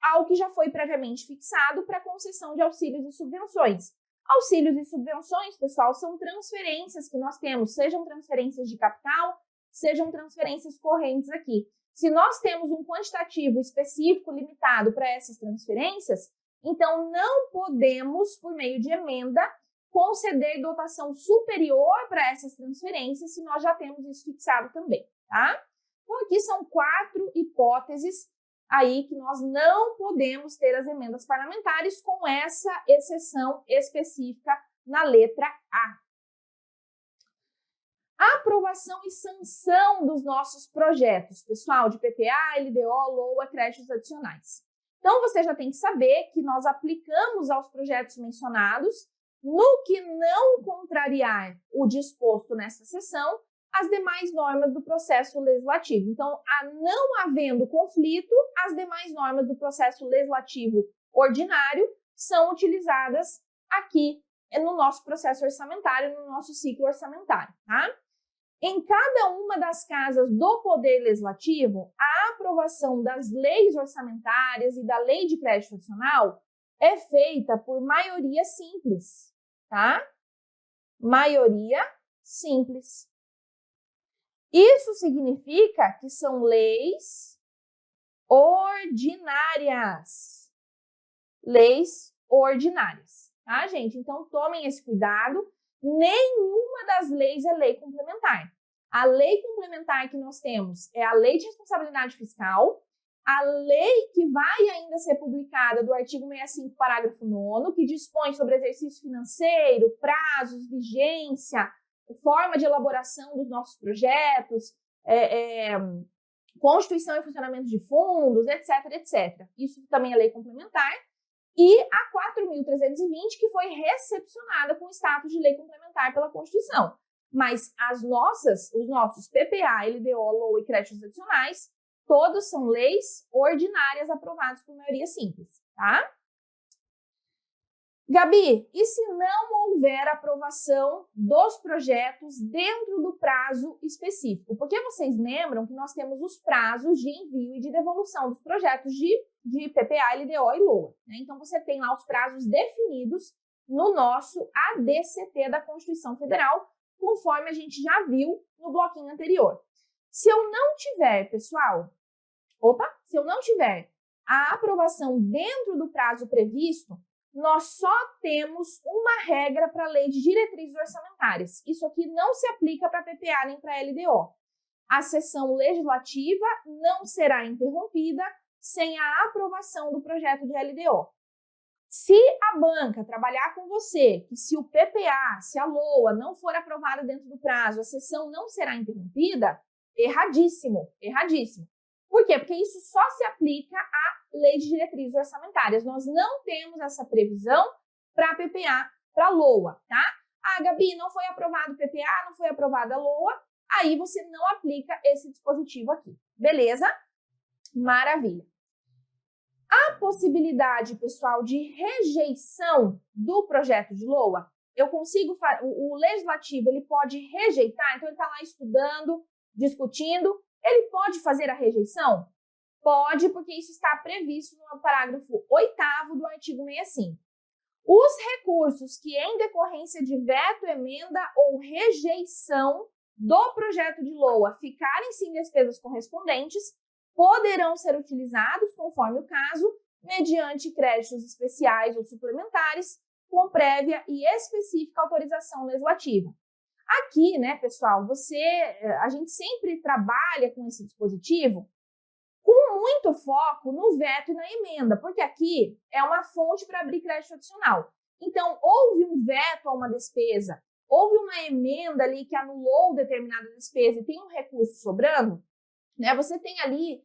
ao que já foi previamente fixado para concessão de auxílios e subvenções. Auxílios e subvenções, pessoal, são transferências que nós temos, sejam transferências de capital, sejam transferências correntes aqui. Se nós temos um quantitativo específico limitado para essas transferências, então não podemos, por meio de emenda, conceder dotação superior para essas transferências, se nós já temos isso fixado também, tá? Então, aqui são 4 hipóteses aí que nós não podemos ter as emendas parlamentares com essa exceção específica na letra A. Aprovação e sanção dos nossos projetos, pessoal, de PPA, LDO, LOA, créditos adicionais. Então, você já tem que saber que nós aplicamos aos projetos mencionados, no que não contrariar o disposto nesta seção, as demais normas do processo legislativo. Então, não havendo conflito, as demais normas do processo legislativo ordinário são utilizadas aqui no nosso processo orçamentário, no nosso ciclo orçamentário, tá? Em cada uma das casas do Poder Legislativo, a aprovação das leis orçamentárias e da lei de crédito adicional é feita por maioria simples, tá? Maioria simples. Isso significa que são leis ordinárias. Leis ordinárias, tá, gente? Então, tomem esse cuidado. Nenhuma das leis é lei complementar. A lei complementar que nós temos é a Lei de Responsabilidade Fiscal, a lei que vai ainda ser publicada do artigo 65, parágrafo 9º, que dispõe sobre exercício financeiro, prazos, vigência, forma de elaboração dos nossos projetos, constituição e funcionamento de fundos, etc, etc. Isso também é lei complementar. E a 4.320, que foi recepcionada com status de lei complementar pela Constituição. Mas os nossos PPA, LDO, LOA e créditos adicionais, todos são leis ordinárias aprovadas por maioria simples, tá? Gabi, e se não houver aprovação dos projetos dentro do prazo específico? Porque vocês lembram que nós temos os prazos de envio e de devolução dos projetos de PPA, LDO e LOA, né? Então, você tem lá os prazos definidos no nosso ADCT da Constituição Federal, conforme a gente já viu no bloquinho anterior. Se eu não tiver, pessoal, se eu não tiver a aprovação dentro do prazo previsto, nós só temos uma regra para a Lei de Diretrizes Orçamentárias. Isso aqui não se aplica para PPA nem para LDO. A sessão legislativa não será interrompida sem a aprovação do projeto de LDO. Se a banca trabalhar com você, que se o PPA, se a LOA não for aprovada dentro do prazo, a sessão não será interrompida, erradíssimo, erradíssimo. Por quê? Porque isso só se aplica à Lei de Diretrizes Orçamentárias. Nós não temos essa previsão para PPA, para LOA, tá? Ah, Gabi, não foi aprovado o PPA, não foi aprovada a LOA, aí você não aplica esse dispositivo aqui. Beleza? Maravilha. A possibilidade, pessoal, de rejeição do projeto de LOA, o legislativo ele pode rejeitar, então ele está lá estudando, discutindo, ele pode fazer a rejeição? Pode, porque isso está previsto no parágrafo 8º do artigo 65. Os recursos que, em decorrência de veto, emenda ou rejeição do projeto de LOA ficarem sem despesas correspondentes, poderão ser utilizados, conforme o caso, mediante créditos especiais ou suplementares, com prévia e específica autorização legislativa. Aqui, né, pessoal, a gente sempre trabalha com esse dispositivo com muito foco no veto e na emenda, porque aqui é uma fonte para abrir crédito adicional. Então, houve um veto a uma despesa, houve uma emenda ali que anulou determinada despesa e tem um recurso sobrando, né? Você tem ali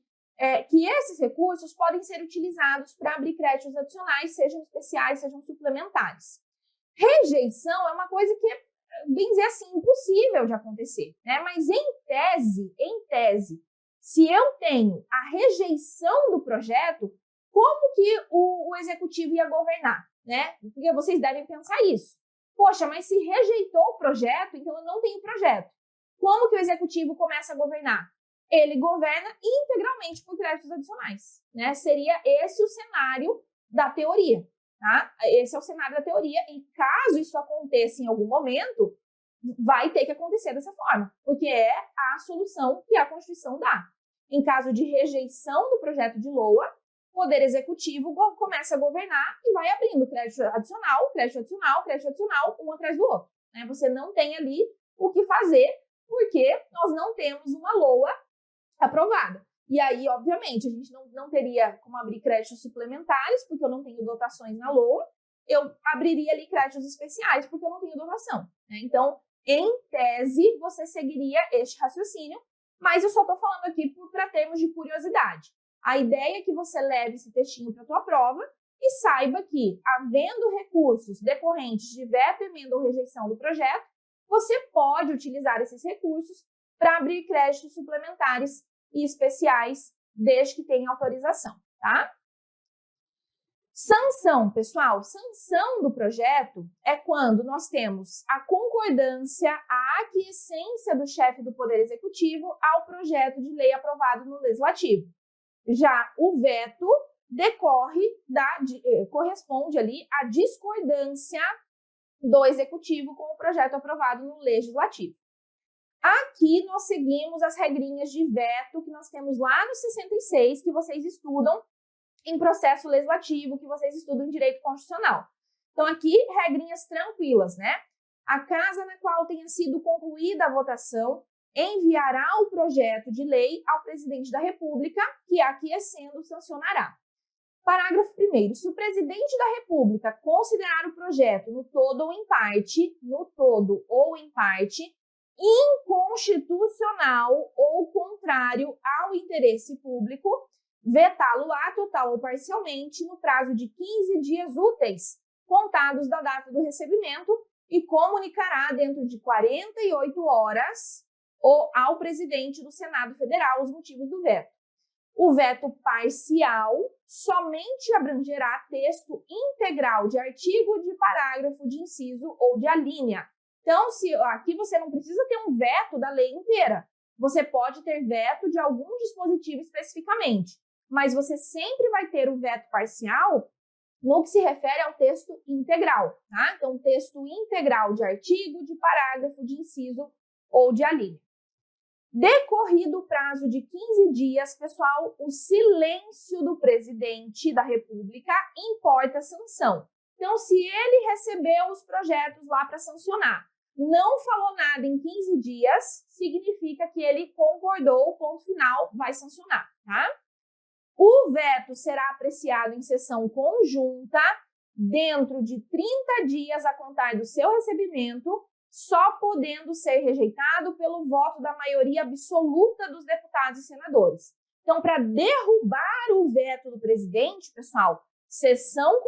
que esses recursos podem ser utilizados para abrir créditos adicionais, sejam especiais, sejam suplementares. Rejeição é uma coisa que é, bem dizer assim, impossível de acontecer, né? Mas em tese, se eu tenho a rejeição do projeto, como que o executivo ia governar, né? Porque vocês devem pensar isso. Poxa, mas se rejeitou o projeto, então eu não tenho projeto. Como que o executivo começa a governar? Ele governa integralmente por créditos adicionais, né? Seria esse o cenário da teoria, tá? Esse é o cenário da teoria e caso isso aconteça em algum momento, vai ter que acontecer dessa forma, porque é a solução que a Constituição dá. Em caso de rejeição do projeto de LOA, o Poder Executivo começa a governar e vai abrindo crédito adicional, crédito adicional, crédito adicional, um atrás do outro, né? Você não tem ali o que fazer, porque nós não temos uma LOA aprovada. E aí, obviamente, a gente não teria como abrir créditos suplementares, porque eu não tenho dotações na LOA, eu abriria ali créditos especiais, porque eu não tenho dotação, né? Então, em tese, você seguiria este raciocínio, mas eu só estou falando aqui para termos de curiosidade. A ideia é que você leve esse textinho para a tua prova e saiba que, havendo recursos decorrentes de veto, emenda ou rejeição do projeto, você pode utilizar esses recursos para abrir créditos suplementares e especiais, desde que tenha autorização, tá? Sanção, pessoal, sanção do projeto é quando nós temos a concordância, a aquiescência do chefe do Poder Executivo ao projeto de lei aprovado no Legislativo. Já o veto corresponde ali à discordância do Executivo com o projeto aprovado no Legislativo. Aqui nós seguimos as regrinhas de veto que nós temos lá no 66, que vocês estudam em processo legislativo, que vocês estudam em direito constitucional. Então, aqui, regrinhas tranquilas, né? A casa na qual tenha sido concluída a votação enviará o projeto de lei ao presidente da República, que, aquiescendo, sancionará. Parágrafo 1º. Se o presidente da República considerar o projeto no todo ou em parte, inconstitucional ou contrário ao interesse público, vetá-lo-á total ou parcialmente no prazo de 15 dias úteis, contados da data do recebimento, e comunicará dentro de 48 horas ao presidente do Senado Federal os motivos do veto. O veto parcial somente abrangerá texto integral de artigo, de parágrafo, de inciso ou de alínea. Então, aqui você não precisa ter um veto da lei inteira. Você pode ter veto de algum dispositivo especificamente, mas você sempre vai ter o veto parcial no que se refere ao texto integral, tá? Então, texto integral de artigo, de parágrafo, de inciso ou de alínea. Decorrido o prazo de 15 dias, pessoal, o silêncio do presidente da República importa a sanção. Então, se ele recebeu os projetos lá para sancionar, não falou nada em 15 dias, significa que ele concordou, ponto final, vai sancionar, tá? O veto será apreciado em sessão conjunta dentro de 30 dias a contar do seu recebimento, só podendo ser rejeitado pelo voto da maioria absoluta dos deputados e senadores. Então, para derrubar o veto do presidente, pessoal, sessão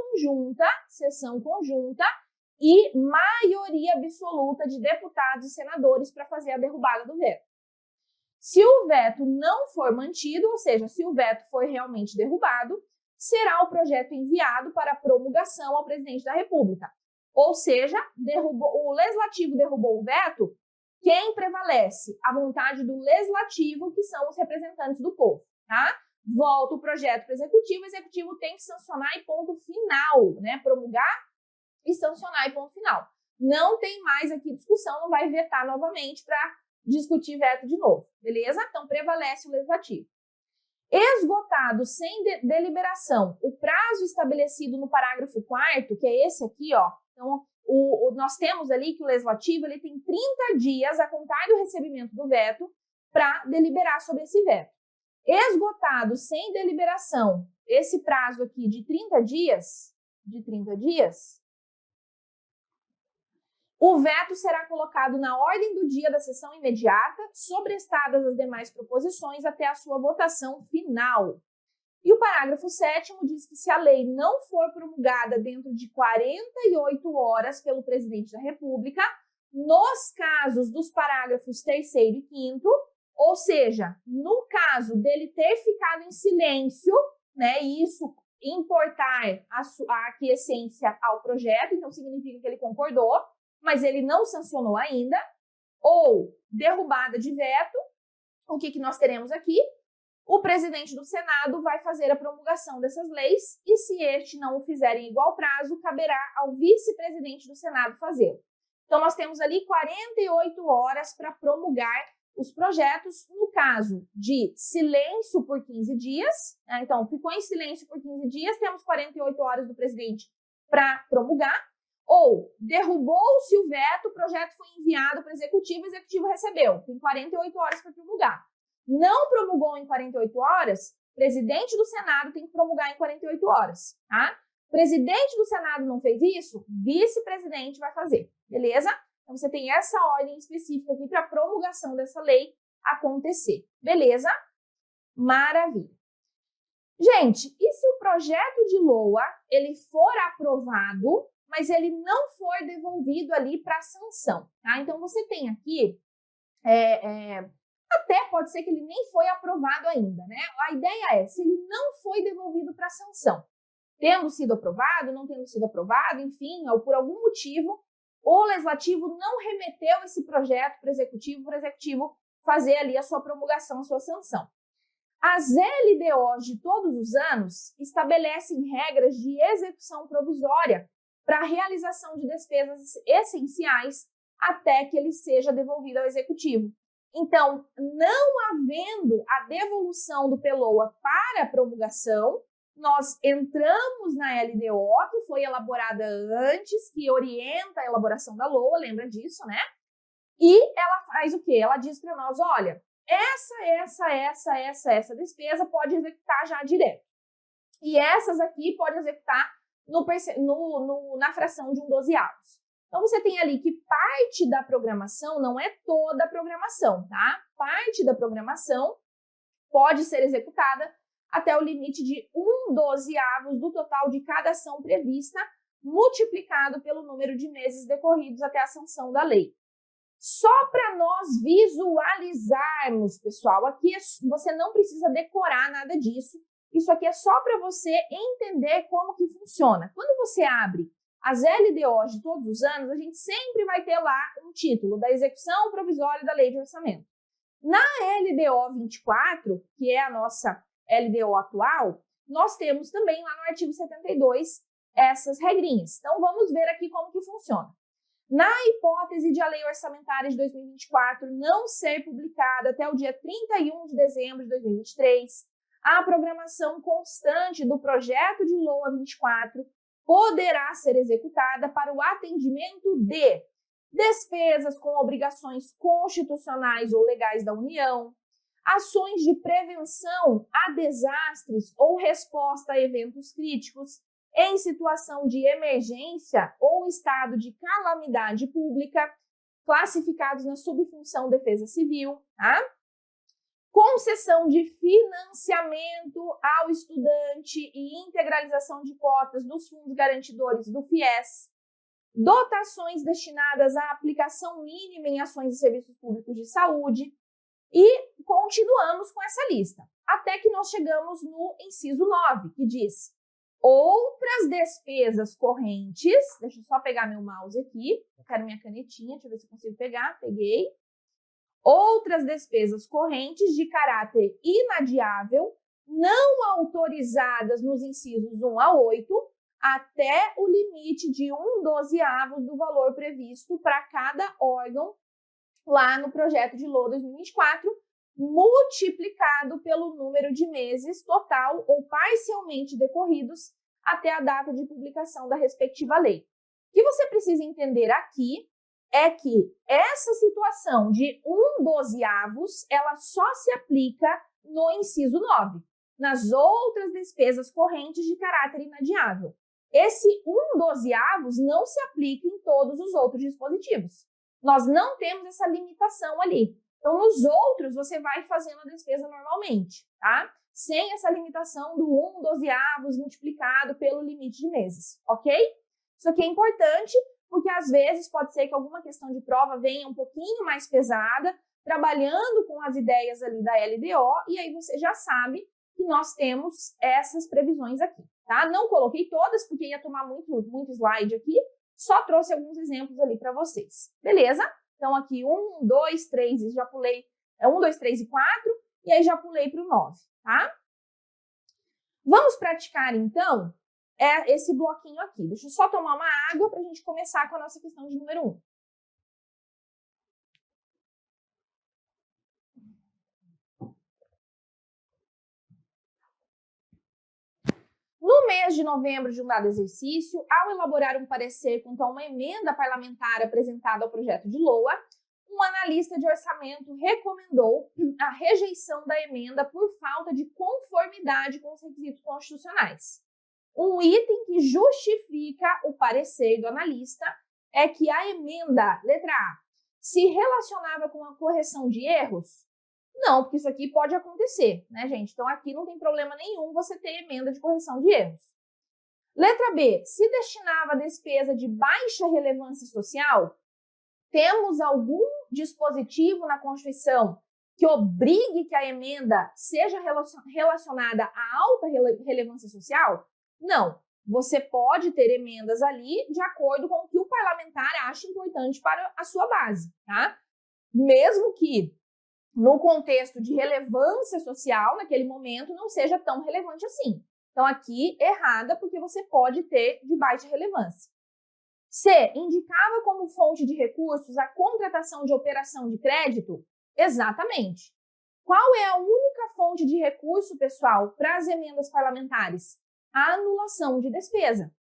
conjunta e maioria absoluta de deputados e senadores para fazer a derrubada do veto. Se o veto não for mantido, ou seja, se o veto for realmente derrubado, será o projeto enviado para promulgação ao presidente da República. Ou seja, o Legislativo derrubou o veto, quem prevalece? A vontade do Legislativo, que são os representantes do povo, tá? Volta o projeto para o Executivo tem que sancionar e ponto final, né? Promulgar e sancionar e ponto final. Não tem mais aqui discussão, não vai vetar novamente para discutir veto de novo, beleza? Então, prevalece o Legislativo. Esgotado sem deliberação o prazo estabelecido no parágrafo 4º, que é esse aqui, ó. Então, nós temos ali que o Legislativo ele tem 30 dias a contar do recebimento do veto para deliberar sobre esse veto. Esgotado sem deliberação esse prazo aqui de 30 dias, o veto será colocado na ordem do dia da sessão imediata, sobrestadas as demais proposições até a sua votação final. E o parágrafo 7º diz que se a lei não for promulgada dentro de 48 horas pelo presidente da República, nos casos dos parágrafos 3º e 5º, ou seja, no caso dele ter ficado em silêncio, né, e isso importar a aquiescência ao projeto, então significa que ele concordou, mas ele não sancionou ainda, ou derrubada de veto, o que nós teremos aqui? O presidente do Senado vai fazer a promulgação dessas leis e, se este não o fizer em igual prazo, caberá ao vice-presidente do Senado fazê-lo. Então, nós temos ali 48 horas para promulgar os projetos, no caso de silêncio por 15 dias, né? Então, ficou em silêncio por 15 dias, temos 48 horas do presidente para promulgar, ou derrubou-se o veto, o projeto foi enviado para o Executivo recebeu, tem 48 horas para promulgar. Não promulgou em 48 horas, presidente do Senado tem que promulgar em 48 horas, tá? Presidente do Senado não fez isso, vice-presidente vai fazer, beleza? Então, você tem essa ordem específica aqui para a promulgação dessa lei acontecer, beleza? Maravilha. Gente, e se o projeto de LOA, ele for aprovado, mas ele não for devolvido ali para sanção, tá? Então, você tem aqui, até pode ser que ele nem foi aprovado ainda, né? A ideia é, se ele não foi devolvido para sanção, tendo sido aprovado, não tendo sido aprovado, enfim, ou por algum motivo, o Legislativo não remeteu esse projeto para o Executivo fazer ali a sua promulgação, a sua sanção. As LDOs de todos os anos estabelecem regras de execução provisória para a realização de despesas essenciais até que ele seja devolvido ao Executivo. Então, não havendo a devolução do PELOA para a promulgação, nós entramos na LDO, que foi elaborada antes, que orienta a elaboração da LOA, lembra disso, né? E ela faz o quê? Ela diz para nós, olha, essa despesa pode executar já direto. E essas aqui pode executar na fração de 1/12. Então, você tem ali que parte da programação, não é toda a programação, tá? Parte da programação pode ser executada até o limite de 1/12 do total de cada ação prevista, multiplicado pelo número de meses decorridos até a sanção da lei. Só para nós visualizarmos, pessoal, aqui você não precisa decorar nada disso. Isso aqui é só para você entender como que funciona. Quando você abre as LDOs de todos os anos, a gente sempre vai ter lá um título da execução provisória da lei de orçamento. Na LDO 24, que é a nossa LDO atual, nós temos também lá no artigo 72 essas regrinhas. Então, vamos ver aqui como que funciona. Na hipótese de a lei orçamentária de 2024 não ser publicada até o dia 31 de dezembro de 2023, a programação constante do projeto de LOA 24 poderá ser executada para o atendimento de despesas com obrigações constitucionais ou legais da União, ações de prevenção a desastres ou resposta a eventos críticos em situação de emergência ou estado de calamidade pública, classificados na subfunção Defesa Civil, tá? Concessão de financiamento ao estudante e integralização de cotas dos fundos garantidores do FIES, dotações destinadas à aplicação mínima em ações e serviços públicos de saúde, e continuamos com essa lista, até que nós chegamos no inciso 9, que diz: outras despesas correntes, deixa eu só pegar meu mouse aqui, eu quero minha canetinha, deixa eu ver se eu consigo pegar, peguei. Outras despesas correntes de caráter inadiável, não autorizadas nos incisos 1 a 8, até o limite de 1/12 do valor previsto para cada órgão lá no projeto de LOA 2024, multiplicado pelo número de meses total ou parcialmente decorridos até a data de publicação da respectiva lei. O que você precisa entender aqui é que essa situação de 1/12, ela só se aplica no inciso 9, nas outras despesas correntes de caráter inadiável. Esse 1/12 não se aplica em todos os outros dispositivos. Nós não temos essa limitação ali. Então, nos outros, você vai fazendo a despesa normalmente, tá? Sem essa limitação do 1/12 multiplicado pelo limite de meses, ok? Isso aqui é importante, porque às vezes pode ser que alguma questão de prova venha um pouquinho mais pesada, trabalhando com as ideias ali da LDO, e aí você já sabe que nós temos essas previsões aqui, tá? Não coloquei todas, porque ia tomar muito slide aqui, só trouxe alguns exemplos ali para vocês, beleza? Então aqui 1, 2, 3, já pulei, 1, 2, 3 e 4, e aí já pulei para o 9, tá? Vamos praticar então esse bloquinho aqui. Deixa eu só tomar uma água para a gente começar com a nossa questão de número 1. No mês de novembro de um dado exercício, ao elaborar um parecer quanto a uma emenda parlamentar apresentada ao projeto de LOA, um analista de orçamento recomendou a rejeição da emenda por falta de conformidade com os requisitos constitucionais. Um item que justifica o parecer do analista é que a emenda, letra A, se relacionava com a correção de erros? Não, porque isso aqui pode acontecer, né, gente? Então, aqui não tem problema nenhum você ter emenda de correção de erros. Letra B, se destinava a despesa de baixa relevância social? Temos algum dispositivo na Constituição que obrigue que a emenda seja relacionada a alta relevância social? Não. Você pode ter emendas ali de acordo com o que o parlamentar acha importante para a sua base, tá? Mesmo que no contexto de relevância social, naquele momento, não seja tão relevante assim. Então, aqui, errada, porque você pode ter de baixa relevância. C, indicava como fonte de recursos a contratação de operação de crédito? Exatamente. Qual é a única fonte de recurso, pessoal, para as emendas parlamentares? A anulação de despesa.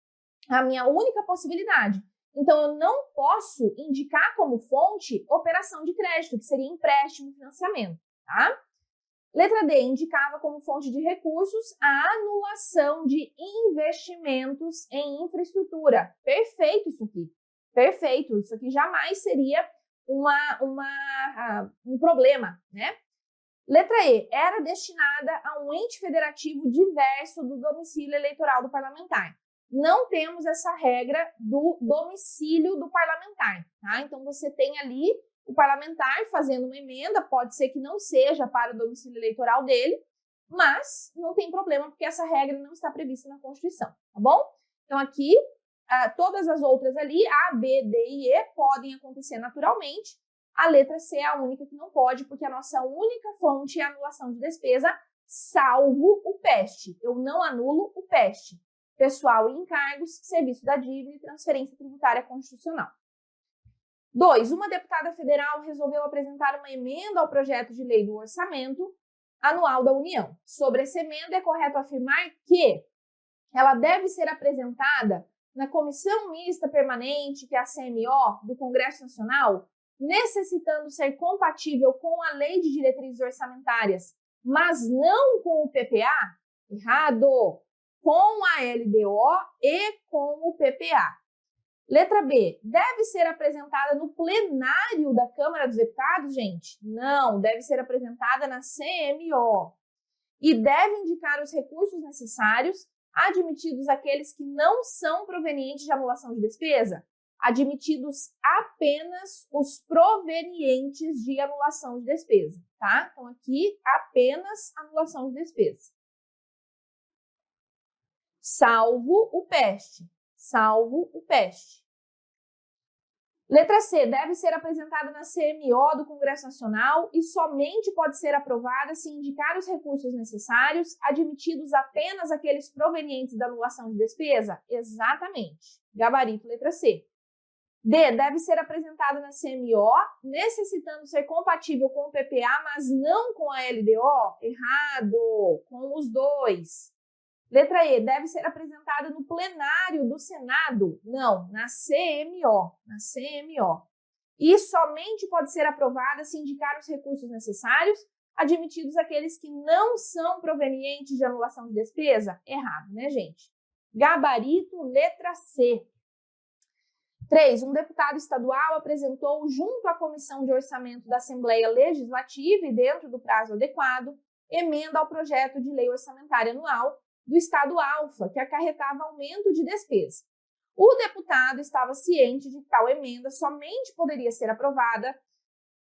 A minha única possibilidade. Então, eu não posso indicar como fonte operação de crédito, que seria empréstimo e financiamento, tá? Letra D, indicava como fonte de recursos a anulação de investimentos em infraestrutura. Perfeito isso aqui. Perfeito. Isso aqui jamais seria um problema, né? Letra E, era destinada a um ente federativo diverso do domicílio eleitoral do parlamentar. Não temos essa regra do domicílio do parlamentar, tá? Então, você tem ali o parlamentar fazendo uma emenda, pode ser que não seja para o domicílio eleitoral dele, mas não tem problema, porque essa regra não está prevista na Constituição, tá bom? Então, aqui, todas as outras ali, A, B, D e E, podem acontecer naturalmente. A letra C é a única que não pode, porque a nossa única fonte é a anulação de despesa, salvo o PEST. Eu não anulo o PEST. Pessoal e encargos, serviço da dívida e transferência tributária constitucional. 2. Uma deputada federal resolveu apresentar uma emenda ao projeto de lei do orçamento anual da União. Sobre essa emenda, é correto afirmar que ela deve ser apresentada na Comissão Mista Permanente, que é a CMO, do Congresso Nacional, necessitando ser compatível com a Lei de Diretrizes Orçamentárias, mas não com o PPA? Errado! Com a LDO e com o PPA. Letra B, deve ser apresentada no plenário da Câmara dos Deputados, gente? Não, deve ser apresentada na CMO. E deve indicar os recursos necessários, admitidos aqueles que não são provenientes de anulação de despesa, admitidos apenas os provenientes de anulação de despesa, tá? Então, aqui, apenas anulação de despesa. Salvo o PEST. Salvo o PEST. Letra C, deve ser apresentada na CMO do Congresso Nacional e somente pode ser aprovada se indicar os recursos necessários, admitidos apenas aqueles provenientes da anulação de despesa? Exatamente. Gabarito, letra C. D, deve ser apresentada na CMO, necessitando ser compatível com o PPA, mas não com a LDO? Errado, com os dois. Letra E, deve ser apresentada no plenário do Senado? Não, na CMO, na CMO. E somente pode ser aprovada se indicar os recursos necessários, admitidos aqueles que não são provenientes de anulação de despesa? Errado, né, gente? Gabarito, letra C. 3. Um deputado estadual apresentou, junto à Comissão de Orçamento da Assembleia Legislativa e dentro do prazo adequado, emenda ao projeto de lei orçamentária anual do Estado Alfa, que acarretava aumento de despesa. O deputado estava ciente de que tal emenda somente poderia ser aprovada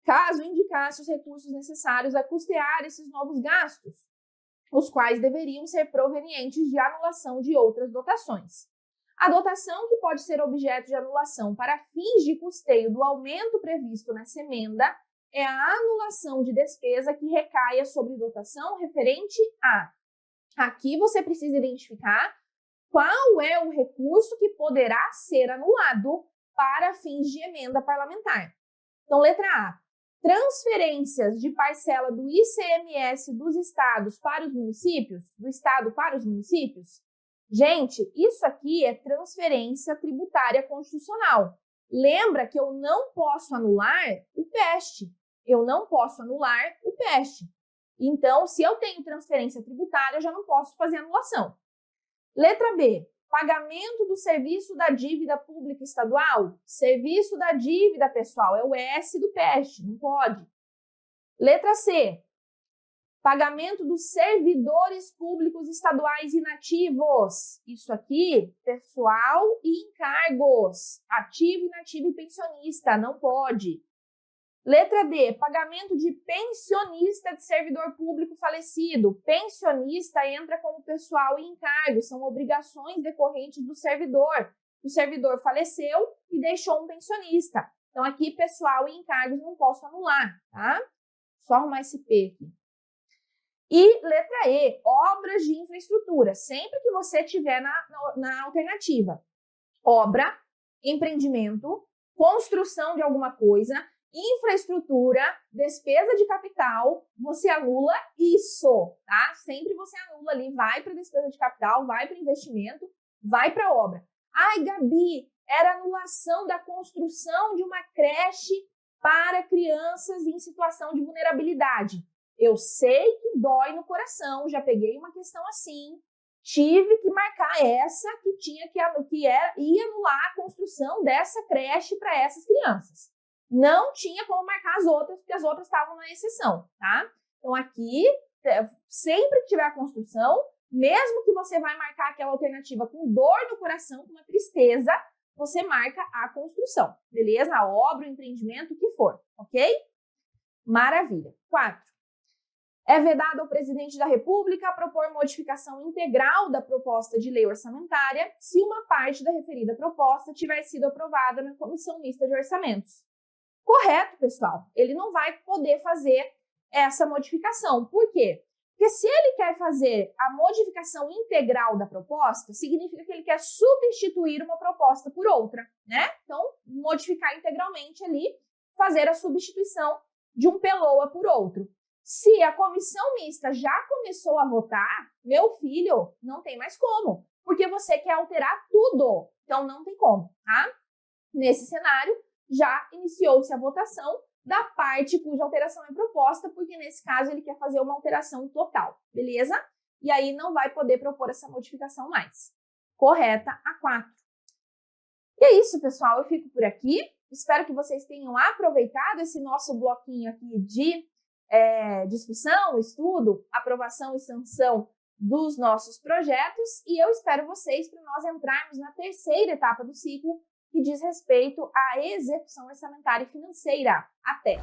caso indicasse os recursos necessários a custear esses novos gastos, os quais deveriam ser provenientes de anulação de outras dotações. A dotação que pode ser objeto de anulação para fins de custeio do aumento previsto nessa emenda é a anulação de despesa que recaia sobre dotação referente a. Aqui você precisa identificar qual é o recurso que poderá ser anulado para fins de emenda parlamentar. Então, letra A. Transferências de parcela do ICMS dos estados para os municípios? Do estado para os municípios? Gente, isso aqui é transferência tributária constitucional. Lembra que eu não posso anular o PEST. Eu não posso anular o PEST. Então, se eu tenho transferência tributária, eu já não posso fazer anulação. Letra B. Pagamento do serviço da dívida pública estadual? Serviço da dívida, pessoal, é o S do PEST, não pode. Letra C. Pagamento dos servidores públicos estaduais inativos. Isso aqui, pessoal e encargos. Ativo, inativo e pensionista, não pode. Letra D, pagamento de pensionista de servidor público falecido. Pensionista entra como pessoal e encargo, são obrigações decorrentes do servidor. O servidor faleceu e deixou um pensionista. Então, aqui, pessoal e encargos não posso anular, tá? Só arrumar esse P aqui. E letra E, obras de infraestrutura. Sempre que você tiver na alternativa. Obra, empreendimento, construção de alguma coisa, infraestrutura, despesa de capital, você anula isso, tá? Sempre você anula ali, vai para despesa de capital, vai para investimento, vai para obra. Ai, Gabi, era anulação da construção de uma creche para crianças em situação de vulnerabilidade. Eu sei que dói no coração, já peguei uma questão assim, tive que marcar essa que ia anular a construção dessa creche para essas crianças. Não tinha como marcar as outras, porque as outras estavam na exceção, tá? Então, aqui, sempre que tiver a construção, mesmo que você vai marcar aquela alternativa com dor no coração, com uma tristeza, você marca a construção, beleza? A obra, o empreendimento, o que for, ok? ok? Maravilha. 4. É vedado ao presidente da República propor modificação integral da proposta de lei orçamentária se uma parte da referida proposta tiver sido aprovada na Comissão Mista de Orçamentos. Correto, pessoal. Ele não vai poder fazer essa modificação. Por quê? Porque se ele quer fazer a modificação integral da proposta, significa que ele quer substituir uma proposta por outra, né? Então, modificar integralmente ali, fazer a substituição de um PELOA por outro. Se a comissão mista já começou a votar, meu filho, não tem mais como, porque você quer alterar tudo. Então, não tem como, tá? Nesse cenário, já iniciou-se a votação da parte cuja alteração é proposta, porque nesse caso ele quer fazer uma alteração total, beleza? E aí não vai poder propor essa modificação mais. Correta a 4. E é isso, pessoal. Eu fico por aqui. Espero que vocês tenham aproveitado esse nosso bloquinho aqui de discussão, estudo, aprovação e sanção dos nossos projetos. E eu espero vocês para nós entrarmos na terceira etapa do ciclo, que diz respeito à execução orçamentária e financeira. Até!